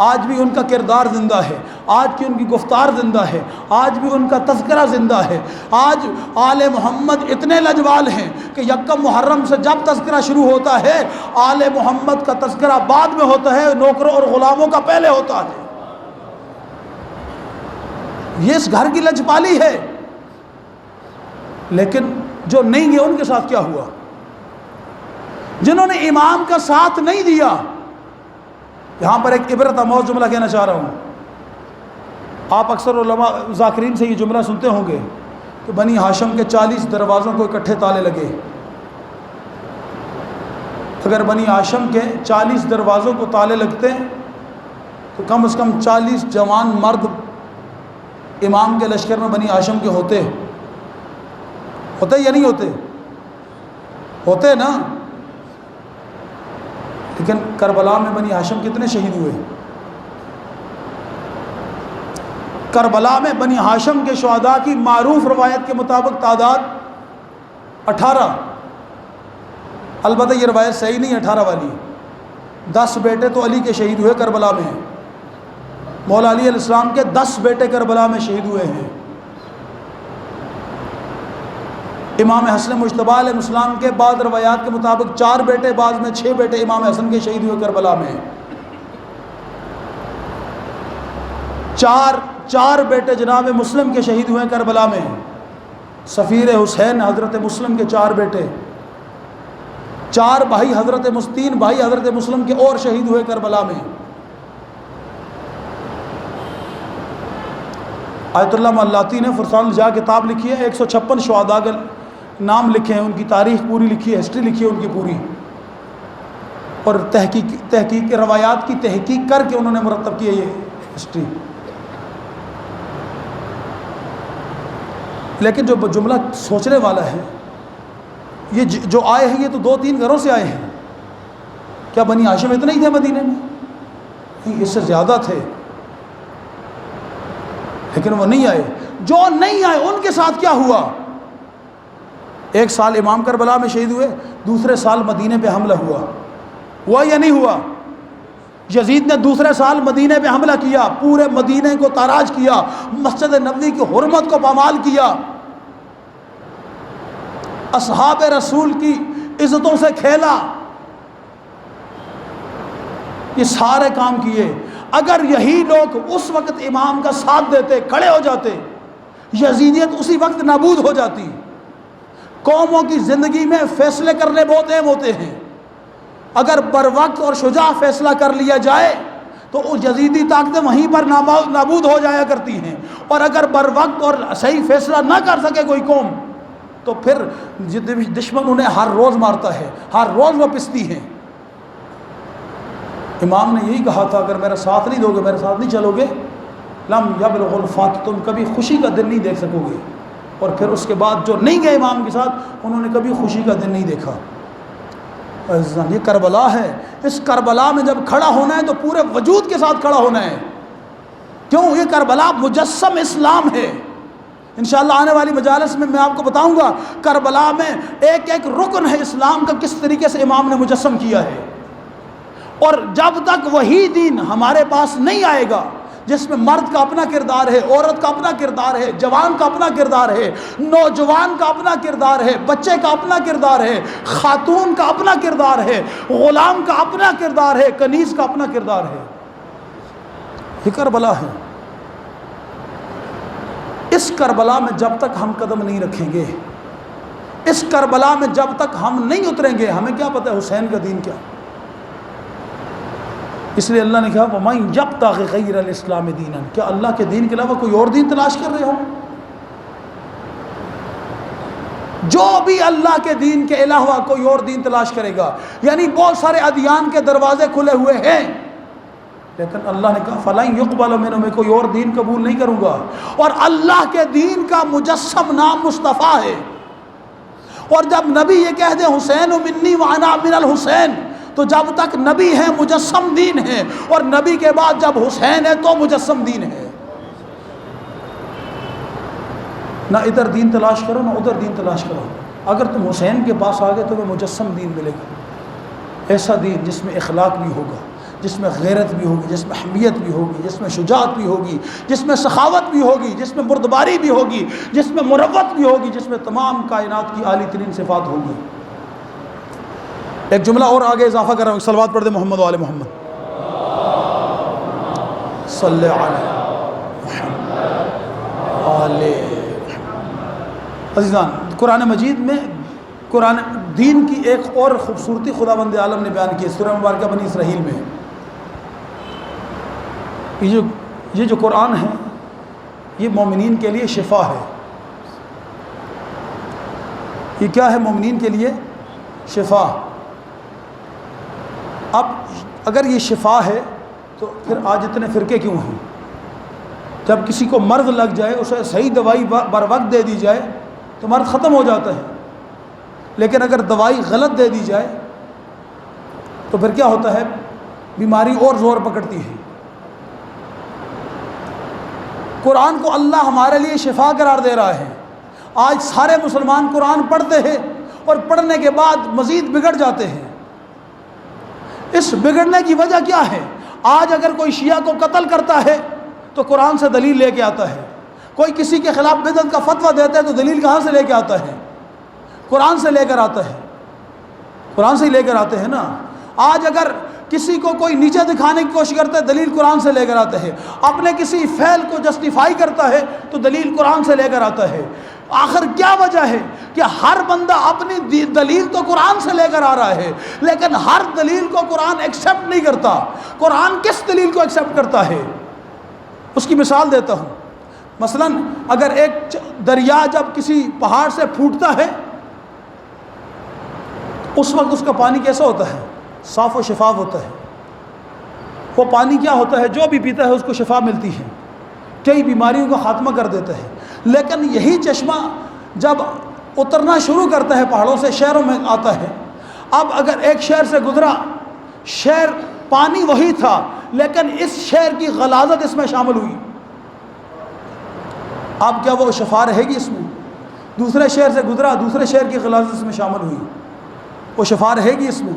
آج بھی ان کا کردار زندہ ہے، آج کی ان کی گفتار زندہ ہے، آج بھی ان کا تذکرہ زندہ ہے۔ آج آل محمد اتنے لجوال ہیں کہ یکم محرم سے جب تذکرہ شروع ہوتا ہے آل محمد کا تذکرہ بعد میں ہوتا ہے، نوکروں اور غلاموں کا پہلے ہوتا ہے۔ یہ اس گھر کی لجپالی ہے۔ لیکن جو نہیں گئے ان کے ساتھ کیا ہوا؟ جنہوں نے امام کا ساتھ نہیں دیا۔ یہاں پر ایک عبرت آموز جملہ کہنا چاہ رہا ہوں، آپ اکثر علماء ذاکرین سے یہ جملہ سنتے ہوں گے کہ بنی ہاشم کے 40 دروازوں کو اکٹھے تالے لگے۔ اگر بنی ہاشم کے 40 دروازوں کو تالے لگتے تو کم از کم 40 جوان مرد امام کے لشکر میں بنی ہاشم کے ہوتے یا نہیں ہوتے؟ ہوتے نا۔ لیکن کربلا میں بنی ہاشم کتنے شہید ہوئے؟ کربلا میں بنی ہاشم کے شہداء کی معروف روایت کے مطابق تعداد 18، البتہ یہ روایت صحیح نہیں 18 والی، 10 بیٹے تو علی کے شہید ہوئے کربلا میں، مولا علی علیہ السلام کے 10 بیٹے کربلا میں شہید ہوئے ہیں۔ امام حسن مجتبیٰ علیہ السلام کے بعض روایات کے مطابق 4 بیٹے، بعض میں 6 بیٹے امام حسن کے شہید ہوئے کربلا میں۔ 4 بیٹے جناب مسلم کے شہید ہوئے کربلا میں، سفیر حسین حضرت مسلم کے 4 بیٹے، 4 بھائی حضرت 3 بھائی حضرت مسلم کے اور شہید ہوئے کربلا میں۔ آیت اللہ ملاتی نے فرسان الجاہ کتاب لکھی ہے، 156 شہداء کے نام لکھے ہیں، ان کی تاریخ پوری لکھی ہے، ہسٹری لکھی ہے ان کی پوری، اور تحقیق روایات کی تحقیق کر کے انہوں نے مرتب کی ہے یہ ہسٹری۔ لیکن جو جملہ سوچنے والا ہے، یہ جو آئے ہیں یہ تو 2-3 گھروں سے آئے ہیں۔ کیا بنی ہاشم اتنے ہی تھے مدینے میں؟ نہیں، اس سے زیادہ تھے، لیکن وہ نہیں آئے۔ جو نہیں آئے ان کے ساتھ کیا ہوا؟ 1 سال امام کربلا میں شہید ہوئے، دوسرے سال مدینے پہ حملہ ہوا یا نہیں ہوا؟ یزید نے دوسرے سال مدینے پہ حملہ کیا، پورے مدینے کو تاراج کیا، مسجد نبوی کی حرمت کو پامال کیا، اصحاب رسول کی عزتوں سے کھیلا، یہ سارے کام کیے۔ اگر یہی لوگ اس وقت امام کا ساتھ دیتے، کھڑے ہو جاتے، یزیدیت اسی وقت نابود ہو جاتی۔ قوموں کی زندگی میں فیصلے کرنے بہت اہم ہوتے ہیں، اگر بر وقت اور شجاع فیصلہ کر لیا جائے تو وہ یزیدی طاقتیں وہیں پر نابود ہو جایا کرتی ہیں، اور اگر بر وقت اور صحیح فیصلہ نہ کر سکے کوئی قوم تو پھر دشمن انہیں ہر روز مارتا ہے، ہر روز وہ پستی ہیں۔ امام نے یہی کہا تھا، اگر میرا ساتھ نہیں دو گے، میرے ساتھ نہیں چلو گے، لم یبلغ الفات، تم کبھی خوشی کا دن نہیں دیکھ سکو گے۔ اور پھر اس کے بعد جو نہیں گئے امام کے ساتھ، انہوں نے کبھی خوشی کا دن نہیں دیکھا۔ یہ کربلا ہے، اس کربلا میں جب کھڑا ہونا ہے تو پورے وجود کے ساتھ کھڑا ہونا ہے۔ کیوں؟ یہ کربلا مجسم اسلام ہے۔ انشاءاللہ آنے والی مجالس میں آپ کو بتاؤں گا کربلا میں ایک ایک رکن ہے اسلام کا کس طریقے سے امام نے مجسم کیا ہے۔ اور جب تک وہی دین ہمارے پاس نہیں آئے گا جس میں مرد کا اپنا کردار ہے، عورت کا اپنا کردار ہے، جوان کا اپنا کردار ہے، نوجوان کا اپنا کردار ہے، بچے کا اپنا کردار ہے، خاتون کا اپنا کردار ہے، غلام کا اپنا کردار ہے، کنیز کا اپنا کردار ہے، یہ کربلا ہے۔ اس کربلا میں جب تک ہم قدم نہیں رکھیں گے، اس کربلا میں جب تک ہم نہیں اتریں گے، ہمیں کیا پتہ ہے حسین کا دین کیا۔ اس لیے اللہ نے کہا وَمَن يَبْتَغِ غَيْرَ الْإِسْلَامِ دِينًا، کیا اللہ کے دین کے علاوہ کوئی اور دین تلاش کر رہے ہو؟ جو بھی اللہ کے دین کے علاوہ کوئی اور دین تلاش کرے گا، یعنی بہت سارے ادیان کے دروازے کھلے ہوئے ہیں، لیکن اللہ نے کہا فَلَن يُقْبَلَ مِنْهُ، میں کوئی اور دین قبول نہیں کروں گا۔ اور اللہ کے دین کا مجسم نام مصطفیٰ ہے، اور جب نبی یہ کہہ دے حسین منی وَأَنَا مِنَ الْحُسَيْن، تو جب تک نبی ہے مجسم دین ہے، اور نبی کے بعد جب حسین ہے تو مجسم دین ہے۔ نہ ادھر دین تلاش کرو نہ ادھر دین تلاش کرو، اگر تم حسین کے پاس آگے تو تمہیں مجسم دین ملے گا، ایسا دین جس میں اخلاق بھی ہوگا، جس میں غیرت بھی ہوگی، جس میں حمیت بھی ہوگی، جس میں شجاعت بھی ہوگی، جس میں سخاوت بھی ہوگی، جس میں بردباری بھی ہوگی، جس میں مروت بھی ہوگی، جس میں تمام کائنات کی اعلی ترین صفات ہوگی۔ ایک جملہ اور آگے اضافہ کر رہا ہوں، صلوات پڑھ دیں محمد و آل محمد صلی علی محمد آل محمد۔ عزیزان، قرآن مجید میں قرآن دین کی ایک اور خوبصورتی خداوند عالم نے بیان کی ہے سورہ مبارکہ بنی اسرائیل میں۔ یہ جو قرآن ہے یہ مومنین کے لیے شفا ہے۔ یہ کیا ہے؟ مومنین کے لیے شفا۔ اب اگر یہ شفا ہے تو پھر آج اتنے فرقے کیوں ہیں؟ جب کسی کو مرض لگ جائے اسے صحیح دوائی بر وقت دے دی جائے تو مرض ختم ہو جاتا ہے، لیکن اگر دوائی غلط دے دی جائے تو پھر کیا ہوتا ہے؟ بیماری اور زور پکڑتی ہے۔ قرآن کو اللہ ہمارے لیے شفا قرار دے رہا ہے۔ آج سارے مسلمان قرآن پڑھتے ہیں اور پڑھنے کے بعد مزید بگڑ جاتے ہیں۔ اس بگڑنے کی وجہ کیا ہے؟ آج اگر کوئی شیعہ کو قتل کرتا ہے تو قرآن سے دلیل لے کے آتا ہے، کوئی کسی کے خلاف بدعت کا فتویٰ دیتا ہے تو دلیل کہاں سے لے کے آتا ہے؟ قرآن سے لے کر آتا ہے، قرآن سے ہی لے کر آتے ہیں نا۔ آج اگر کسی کو کوئی نیچے دکھانے کی کوشش کرتا ہے دلیل قرآن سے لے کر آتا ہے، اپنے کسی فعل کو جسٹیفائی کرتا ہے تو دلیل قرآن سے لے کر آتا ہے۔ آخر کیا وجہ ہے کہ ہر بندہ اپنی دلیل تو قرآن سے لے کر آ رہا ہے، لیکن ہر دلیل کو قرآن ایکسیپٹ نہیں کرتا۔ قرآن کس دلیل کو ایکسیپٹ کرتا ہے؟ اس کی مثال دیتا ہوں۔ مثلا اگر ایک دریا جب کسی پہاڑ سے پھوٹتا ہے اس وقت اس کا پانی کیسا ہوتا ہے؟ صاف و شفاف ہوتا ہے۔ وہ پانی کیا ہوتا ہے؟ جو بھی پیتا ہے اس کو شفا ملتی ہے، کئی بیماریوں کا خاتمہ کر دیتا ہے۔ لیکن یہی چشمہ جب اترنا شروع کرتا ہے پہاڑوں سے، شہروں میں آتا ہے، اب اگر ایک شہر سے گزرا، شہر پانی وہی تھا لیکن اس شہر کی غلاظت اس میں شامل ہوئی، اب کیا وہ شفا رہے گی اس میں؟ دوسرے شہر سے گزرا، دوسرے شہر کی غلاظت اس میں شامل ہوئی، وہ شفا رہے گی اس میں؟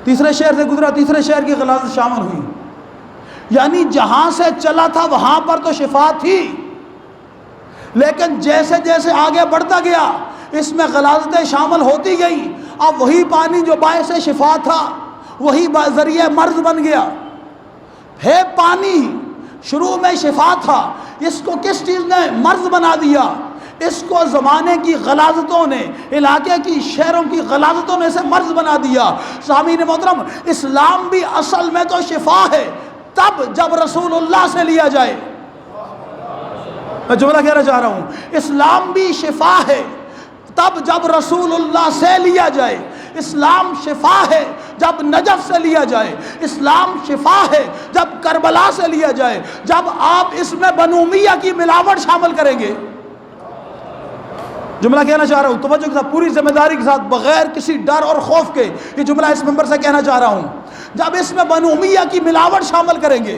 تیسرے شہر سے گزرا، تیسرے شہر کی غلاظت شامل ہوئی، یعنی جہاں سے چلا تھا وہاں پر تو شفا تھی، لیکن جیسے جیسے آگے بڑھتا گیا اس میں غلاظتیں شامل ہوتی گئیں۔ اب وہی پانی جو باعث شفا تھا وہی ذریعہ مرض بن گیا۔ ہے پانی شروع میں شفا تھا، اس کو کس چیز نے مرض بنا دیا؟ اس کو زمانے کی غلاظتوں نے، علاقے کی شہروں کی غلاظتوں نے اسے مرض بنا دیا۔ سامعین محترم، اسلام بھی اصل میں تو شفا ہے تب جب رسول اللہ سے لیا جائے۔ میں جملہ کہنا چاہ رہا ہوں، اسلام بھی شفا ہے تب جب رسول اللہ سے لیا جائے۔ اسلام شفا ہے جب نجف سے لیا جائے، اسلام شفا ہے جب کربلا سے لیا جائے، جب آپ اس میں بنو امیہ کی ملاوٹ شامل کریں گے۔ جملہ کہنا چاہ رہا ہوں توجہ کے ساتھ، پوری ذمہ داری کے ساتھ، بغیر کسی ڈر اور خوف کے یہ جملہ اس ممبر سے کہنا چاہ رہا ہوں، جب اس میں بنو امیہ کی ملاوٹ شامل کریں گے،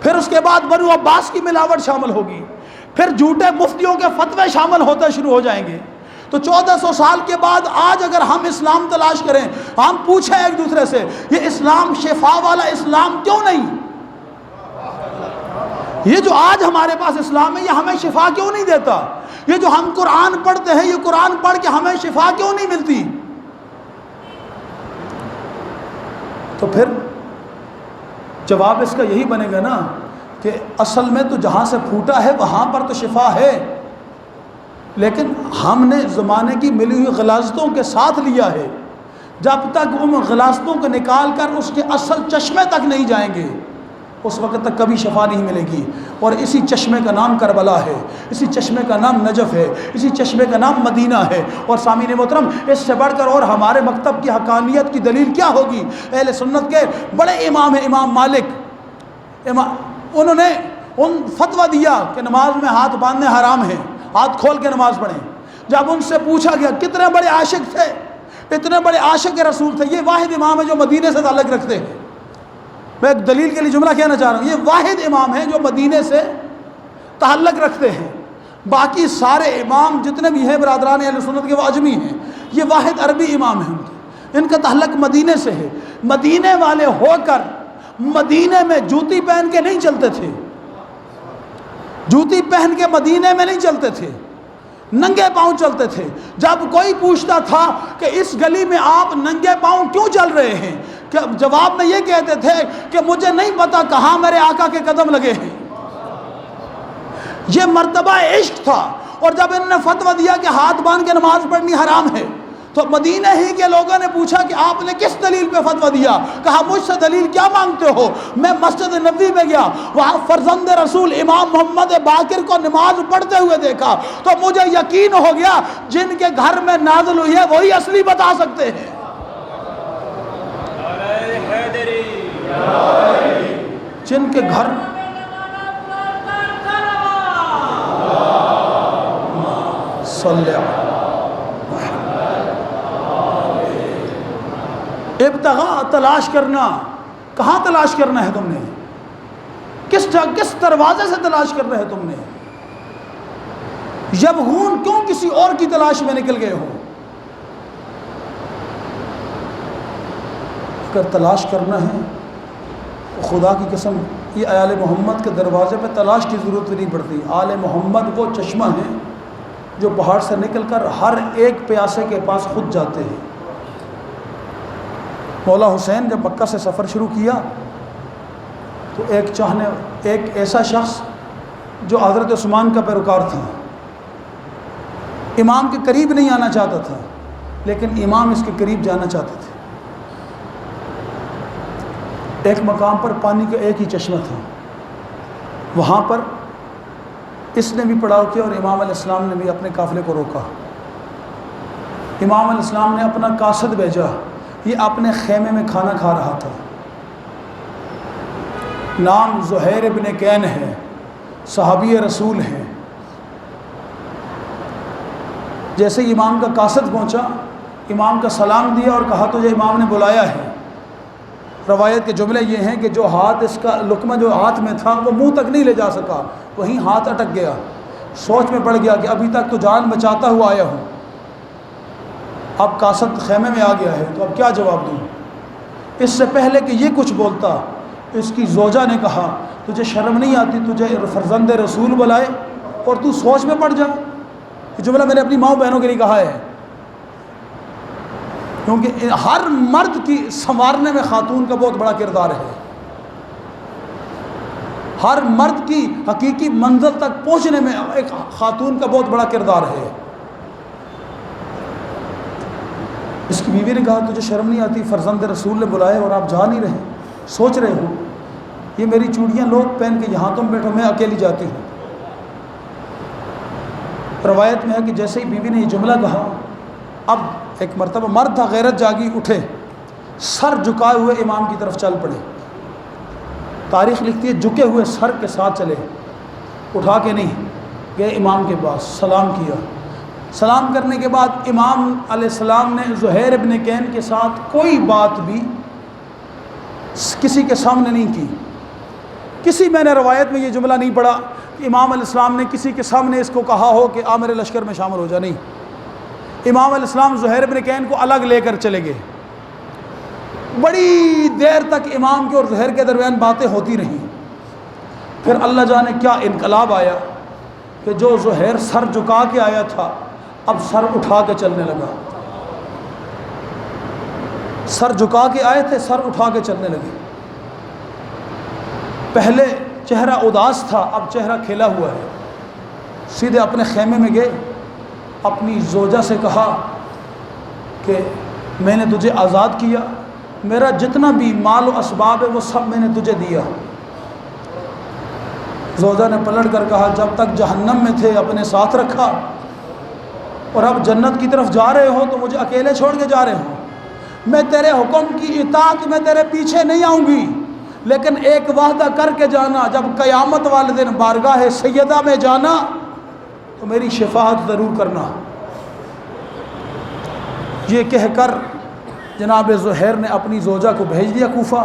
پھر اس کے بعد بنو عباس کی ملاوٹ شامل ہوگی، پھر جھوٹے مفتیوں کے فتوے شامل ہوتے شروع ہو جائیں گے، تو 1400 سال کے بعد آج اگر ہم اسلام تلاش کریں، ہم پوچھیں ایک دوسرے سے یہ اسلام شفا والا اسلام کیوں نہیں؟ یہ جو آج ہمارے پاس اسلام ہے یہ ہمیں شفا کیوں نہیں دیتا؟ یہ جو ہم قرآن پڑھتے ہیں یہ قرآن پڑھ کے ہمیں شفا کیوں نہیں ملتی؟ تو پھر جواب اس کا یہی بنے گا نا کہ اصل میں تو جہاں سے پھوٹا ہے وہاں پر تو شفا ہے، لیکن ہم نے زمانے کی ملی ہوئی غلاظتوں کے ساتھ لیا ہے۔ جب تک ان غلاظتوں کو نکال کر اس کے اصل چشمے تک نہیں جائیں گے اس وقت تک کبھی شفا نہیں ملے گی۔ اور اسی چشمے کا نام کربلا ہے، اسی چشمے کا نام نجف ہے، اسی چشمے کا نام مدینہ ہے۔ اور سامعین محترم، اس سے بڑھ کر اور ہمارے مکتب کی حقانیت کی دلیل کیا ہوگی؟ اہل سنت کے بڑے امام ہیں امام مالک، انہوں نے فتویٰ دیا کہ نماز میں ہاتھ باندھنے حرام ہیں، ہاتھ کھول کے نماز پڑھیں۔ جب ان سے پوچھا گیا کتنے بڑے عاشق تھے، اتنے بڑے عاشق رسول تھے، یہ واحد امام ہے جو مدینے سے تعلق رکھتے ہیں۔ میں ایک دلیل کے لیے جملہ کہنا چاہ رہا ہوں، یہ واحد امام ہیں جو مدینے سے تعلق رکھتے ہیں، باقی سارے امام جتنے بھی ہیں برادران اہل سنت کے وہ اجمی ہیں، یہ واحد عربی امام ہیں، ان کا تعلق مدینے سے ہے۔ مدینے والے ہو کر مدینے میں جوتی پہن کے نہیں چلتے تھے، جوتی پہن کے مدینے میں نہیں چلتے تھے، ننگے پاؤں چلتے تھے۔ جب کوئی پوچھتا تھا کہ اس گلی میں آپ ننگے پاؤں کیوں چل رہے ہیں، کہ جواب میں یہ کہتے تھے کہ مجھے نہیں پتا کہاں میرے آقا کے قدم لگے ہیں۔ یہ مرتبہ عشق تھا۔ اور جب انہوں نے فتویٰ دیا کہ ہاتھ باندھ کے نماز پڑھنی حرام ہے تو مدینہ ہی کے لوگوں نے پوچھا کہ آپ نے کس دلیل پہ فتویٰ دیا؟ کہا مجھ سے دلیل کیا مانگتے ہو؟ میں مسجد نبوی میں گیا، وہاں فرزند رسول امام محمد باقر کو نماز پڑھتے ہوئے دیکھا تو مجھے یقین ہو گیا جن کے گھر میں نازل ہوئی ہے وہی اصلی بتا سکتے ہیں۔ جن کے گھر ابتغاء تلاش کرنا، کہاں تلاش کرنا ہے تم نے؟ کس دروازے سے تلاش کرنا ہے تم نے؟ یبغون، کیوں کسی اور کی تلاش میں نکل گئے ہو؟ اگر تلاش کرنا ہے تو خدا کی قسم یہ آل محمد کے دروازے پہ تلاش کی ضرورت نہیں پڑتی۔ آل محمد وہ چشمہ ہیں جو پہاڑ سے نکل کر ہر ایک پیاسے کے پاس خود جاتے ہیں۔ مولا حسین جب مکہ سے سفر شروع کیا تو ایک ایسا شخص جو حضرت عثمان کا پیروکار تھا، امام کے قریب نہیں آنا چاہتا تھا لیکن امام اس کے قریب جانا چاہتے تھے۔ ایک مقام پر پانی کا ایک ہی چشمہ تھا، وہاں پر اس نے بھی پڑاؤ کیا اور امام علیہ السلام نے بھی اپنے قافلے کو روکا۔ امام علیہ السلام نے اپنا قاصد بھیجا، یہ اپنے خیمے میں کھانا کھا رہا تھا، نام زہیر ابن کین ہے، صحابی رسول ہیں۔ جیسے ہی امام کا قاصد پہنچا، امام کا سلام دیا اور کہا تجھے امام نے بلایا ہے۔ روایت کے جملے یہ ہیں کہ جو ہاتھ اس کا لقمہ جو ہاتھ میں تھا وہ منہ تک نہیں لے جا سکا، وہیں ہاتھ اٹک گیا۔ سوچ میں پڑ گیا کہ ابھی تک تو جان بچاتا ہوا آیا ہوں، اب قاصد خیمے میں آ گیا ہے تو اب کیا جواب دوں؟ اس سے پہلے کہ یہ کچھ بولتا، اس کی زوجہ نے کہا تجھے شرم نہیں آتی تجھے فرزند رسول بلائے اور تو سوچ میں پڑ جا؟ یہ جملہ میں نے اپنی ماؤں بہنوں کے لیے کہا ہے، کیونکہ ہر مرد کی سنوارنے میں خاتون کا بہت بڑا کردار ہے، ہر مرد کی حقیقی منزل تک پہنچنے میں ایک خاتون کا بہت بڑا کردار ہے۔ اس کی بیوی نے کہا تجھے شرم نہیں آتی فرزند رسول نے بلائے اور آپ جا نہیں رہے، سوچ رہے ہو یہ میری چوڑیاں لوگ پہن کے یہاں تم بیٹھو، میں اکیلی جاتی ہوں۔ روایت میں ہے کہ جیسے ہی بیوی نے یہ جملہ کہا، اب ایک مرتبہ مرد تھا، غیرت جاگی، اٹھے، سر جھکائے ہوئے امام کی طرف چل پڑے۔ تاریخ لکھتی ہے جھکے ہوئے سر کے ساتھ چلے، اٹھا کے نہیں گئے امام کے پاس، سلام کیا۔ سلام کرنے کے بعد امام علیہ السلام نے زہیر ابن کین کے ساتھ کوئی بات بھی کسی کے سامنے نہیں کی۔ کسی میں نے روایت میں یہ جملہ نہیں پڑھا کہ امام علیہ السلام نے کسی کے سامنے اس کو کہا ہو کہ آ میرے لشکر میں شامل ہو جا، نہیں۔ امام علیہ السلام زہیر ابن کین کو الگ لے کر چلے گئے۔ بڑی دیر تک امام کے اور زہیر کے درمیان باتیں ہوتی رہیں۔ پھر اللہ جانے کیا انقلاب آیا کہ جو زہیر سر جھکا کے آیا تھا اب سر اٹھا کے چلنے لگا۔ سر جھکا کے آئے تھے، سر اٹھا کے چلنے لگے۔ پہلے چہرہ اداس تھا، اب چہرہ کھلا ہوا ہے۔ سیدھے اپنے خیمے میں گئے، اپنی زوجہ سے کہا کہ میں نے تجھے آزاد کیا، میرا جتنا بھی مال و اسباب ہے وہ سب میں نے تجھے دیا۔ زوجہ نے پلٹ کر کہا جب تک جہنم میں تھے اپنے ساتھ رکھا اور اب جنت کی طرف جا رہے ہو تو مجھے اکیلے چھوڑ کے جا رہے ہو۔ میں تیرے حکم کی اطاعت میں تیرے پیچھے نہیں آؤں گی، لیکن ایک وعدہ کر کے جانا، جب قیامت والے دن بارگاہ سیدہ میں جانا تو میری شفاعت ضرور کرنا۔ یہ کہہ کر جناب زہیر نے اپنی زوجہ کو بھیج دیا کوفہ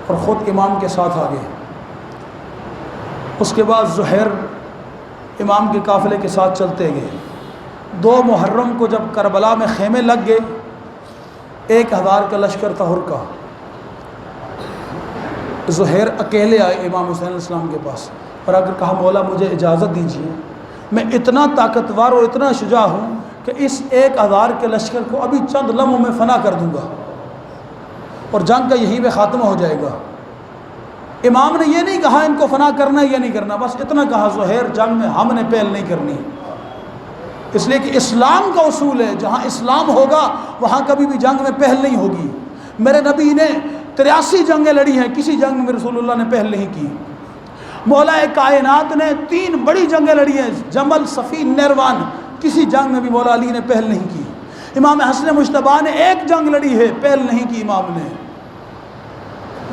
اور خود امام کے ساتھ آ گئے۔ اس کے بعد زہیر امام کے قافلے کے ساتھ چلتے گئے۔ 2 محرم کو جب کربلا میں خیمے لگ گئے، 1000 کا لشکر تھا ہر کا۔ زہیر اکیلے آئے امام حسین علیہ السلام کے پاس اور اگر کہا مولا مجھے اجازت دیجیے، میں اتنا طاقتور اور اتنا شجاع ہوں کہ اس 1000 کے لشکر کو ابھی چند لمحوں میں فنا کر دوں گا اور جنگ کا یہیں پہ خاتمہ ہو جائے گا۔ امام نے یہ نہیں کہا ان کو فنا کرنا ہے یا نہیں کرنا، بس اتنا کہا زہیر جنگ میں ہم نے پہل نہیں کرنی، اس لیے کہ اسلام کا اصول ہے جہاں اسلام ہوگا وہاں کبھی بھی جنگ میں پہل نہیں ہوگی۔ میرے نبی نے 83 جنگیں لڑی ہیں، کسی جنگ میں رسول اللہ نے پہل نہیں کی۔ مولا کائنات نے 3 بڑی جنگیں لڑی ہیں، جمل، صفین، نیروان، کسی جنگ میں بھی مولا علی نے پہل نہیں کی۔ امام حسن مجتبیٰ نے 1 جنگ لڑی ہے، پہل نہیں کی امام نے۔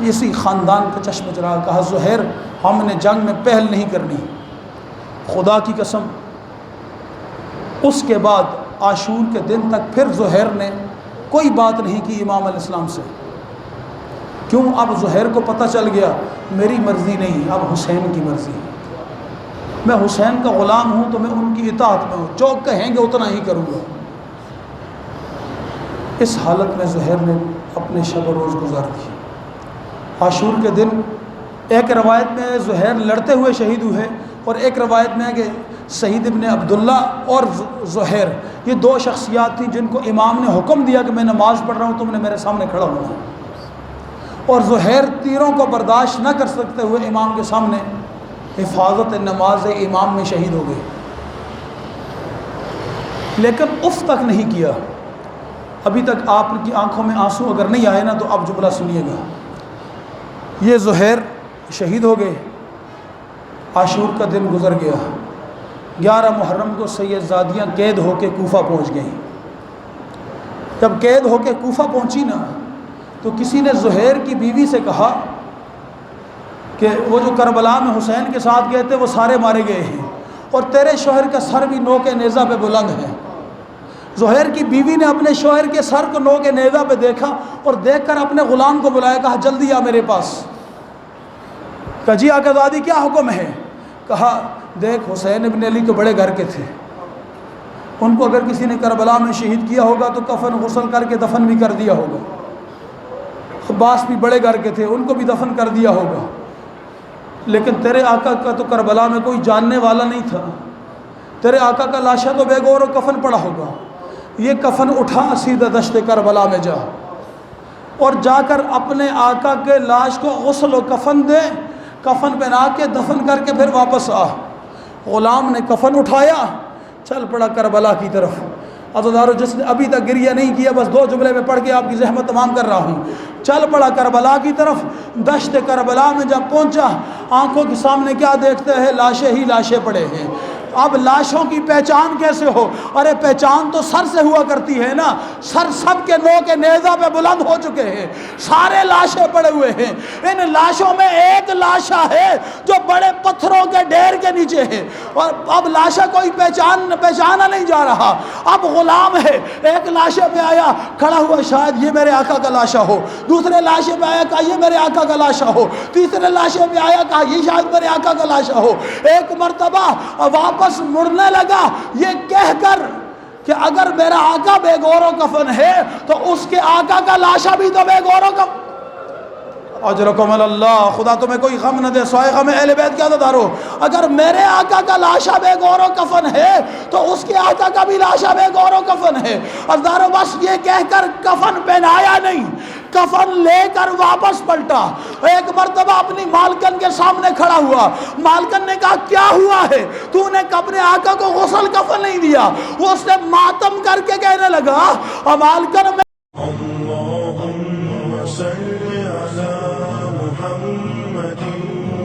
اسی خاندان کا چشم چراغ کہا زہیر ہم نے جنگ میں پہل نہیں کرنی، خدا کی قسم۔ اس کے بعد عاشور کے دن تک پھر زہیر نے کوئی بات نہیں کی امام علیہ السلام سے۔ کیوں؟ اب زہیر کو پتہ چل گیا میری مرضی نہیں، اب حسین کی مرضی ہے۔ میں حسین کا غلام ہوں تو میں ان کی اطاعت میں ہوں، جو کہیں گے اتنا ہی کروں گا۔ اس حالت میں زہیر نے اپنے شب و روز گزار دی۔ عاشور کے دن ایک روایت میں زہیر لڑتے ہوئے شہید ہوئے اور ایک روایت میں ہے کہ سعید ابن عبداللہ اور زہیر یہ 2 شخصیات تھیں جن کو امام نے حکم دیا کہ میں نماز پڑھ رہا ہوں تم نے میرے سامنے کھڑا ہونا، اور زہیر تیروں کو برداشت نہ کر سکتے ہوئے امام کے سامنے حفاظت نماز امام میں شہید ہو گئے، لیکن اف تک نہیں کیا۔ ابھی تک آپ کی آنکھوں میں آنسو اگر نہیں آئے نا تو اب جملہ سنیے گا۔ یہ زہیر شہید ہو گئے، عاشور کا دن گزر گیا۔ 11 محرم کو سید زادیاں قید ہو کے کوفہ پہنچ گئیں۔ جب قید ہو کے کوفہ پہنچی نا تو کسی نے زہیر کی بیوی سے کہا کہ وہ جو کربلا میں حسین کے ساتھ گئے تھے وہ سارے مارے گئے ہیں اور تیرے شوہر کا سر بھی نوک نیزہ پہ بلند ہے۔ زہیر کی بیوی نے اپنے شوہر کے سر کو نوک نیزہ پہ دیکھا اور دیکھ کر اپنے غلام کو بلایا، کہا جلدی آ میرے پاس۔ کہا جی آقا زادی کیا حکم ہے؟ کہا دیکھ حسین ابن علی تو بڑے گھر کے تھے ان کو اگر کسی نے کربلا میں شہید کیا ہوگا تو کفن غسل کر کے دفن بھی کر دیا ہوگا. عباس بھی بڑے گھر کے تھے، ان کو بھی دفن کر دیا ہوگا. لیکن تیرے آقا کا تو کربلا میں کوئی جاننے والا نہیں تھا. تیرے آقا کا لاشا تو بے گور و کفن پڑا ہوگا. یہ کفن اٹھا سیدھا دشت کربلا میں جا، اور جا کر اپنے آقا کے لاش کو غسل و کفن دے، کفن پہنا کے دفن کر کے پھر واپس آ. غلام نے کفن اٹھایا، چل پڑا کربلا کی طرف. عزیزارو، جس نے ابھی تک گریہ نہیں کیا، بس 2 جملے میں پڑھ کے آپ کی زحمت تمام کر رہا ہوں. چل پڑا کربلا کی طرف. دشت کربلا میں جب پہنچا، آنکھوں کے سامنے کیا دیکھتے ہیں؟ لاشیں ہی لاشیں پڑے ہیں. اب لاشوں کی پہچان کیسے ہو؟ ارے پہچان تو سر سے ہوا کرتی ہے نا. سر سب کے نوک نیزہ پہ بلند ہو چکے ہیں، سارے لاشیں پڑے ہوئے ہیں. ان لاشوں میں ایک لاشا ہے جو بڑے پتھروں کے ڈھیر کے نیچے ہے، اور اب لاشا کوئی پہچانا نہیں جا رہا. اب غلام ہے، ایک لاشے پہ آیا کھڑا ہوا، شاید یہ میرے آقا کا لاشا ہو. دوسرے لاشے پہ آیا، کہا یہ میرے آقا کا لاشا ہو. تیسرے لاشے پہ آیا، کہا یہ شاید میرے آقا کا لاشا ہو. ایک مرتبہ واپس مڑنے لگا یہ کہہ کر کہ اگر میرا آقا بے گور و کفن ہے تو اس کے آقا کا لاشا بھی تو بے گور و کفن. اجرکم اللہ، خدا تمہیں کوئی غم نہ دے، سوائے غم اہل بیت کے عزادارو. اگر میرے آقا کا لاشا بے گور و کفن ہے تو اس کے آقا کا بھی لاشا بے گور و کفن ہے. عزادارو، بس یہ کہہ کر کفن پہنایا نہیں، کفن لے کر واپس پلٹا. ایک مرتبہ اپنی مالکن کے سامنے کھڑا ہوا. مالکن نے کہا کیا ہوا ہے؟ تو نے اپنے آقا کو غسل کفن نہیں دیا. وہ اس نے ماتم کر کے کہنے لگا، اور مالکن میں اللهم صل على محمد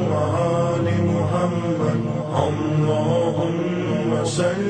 وآل محمد. اللهم صل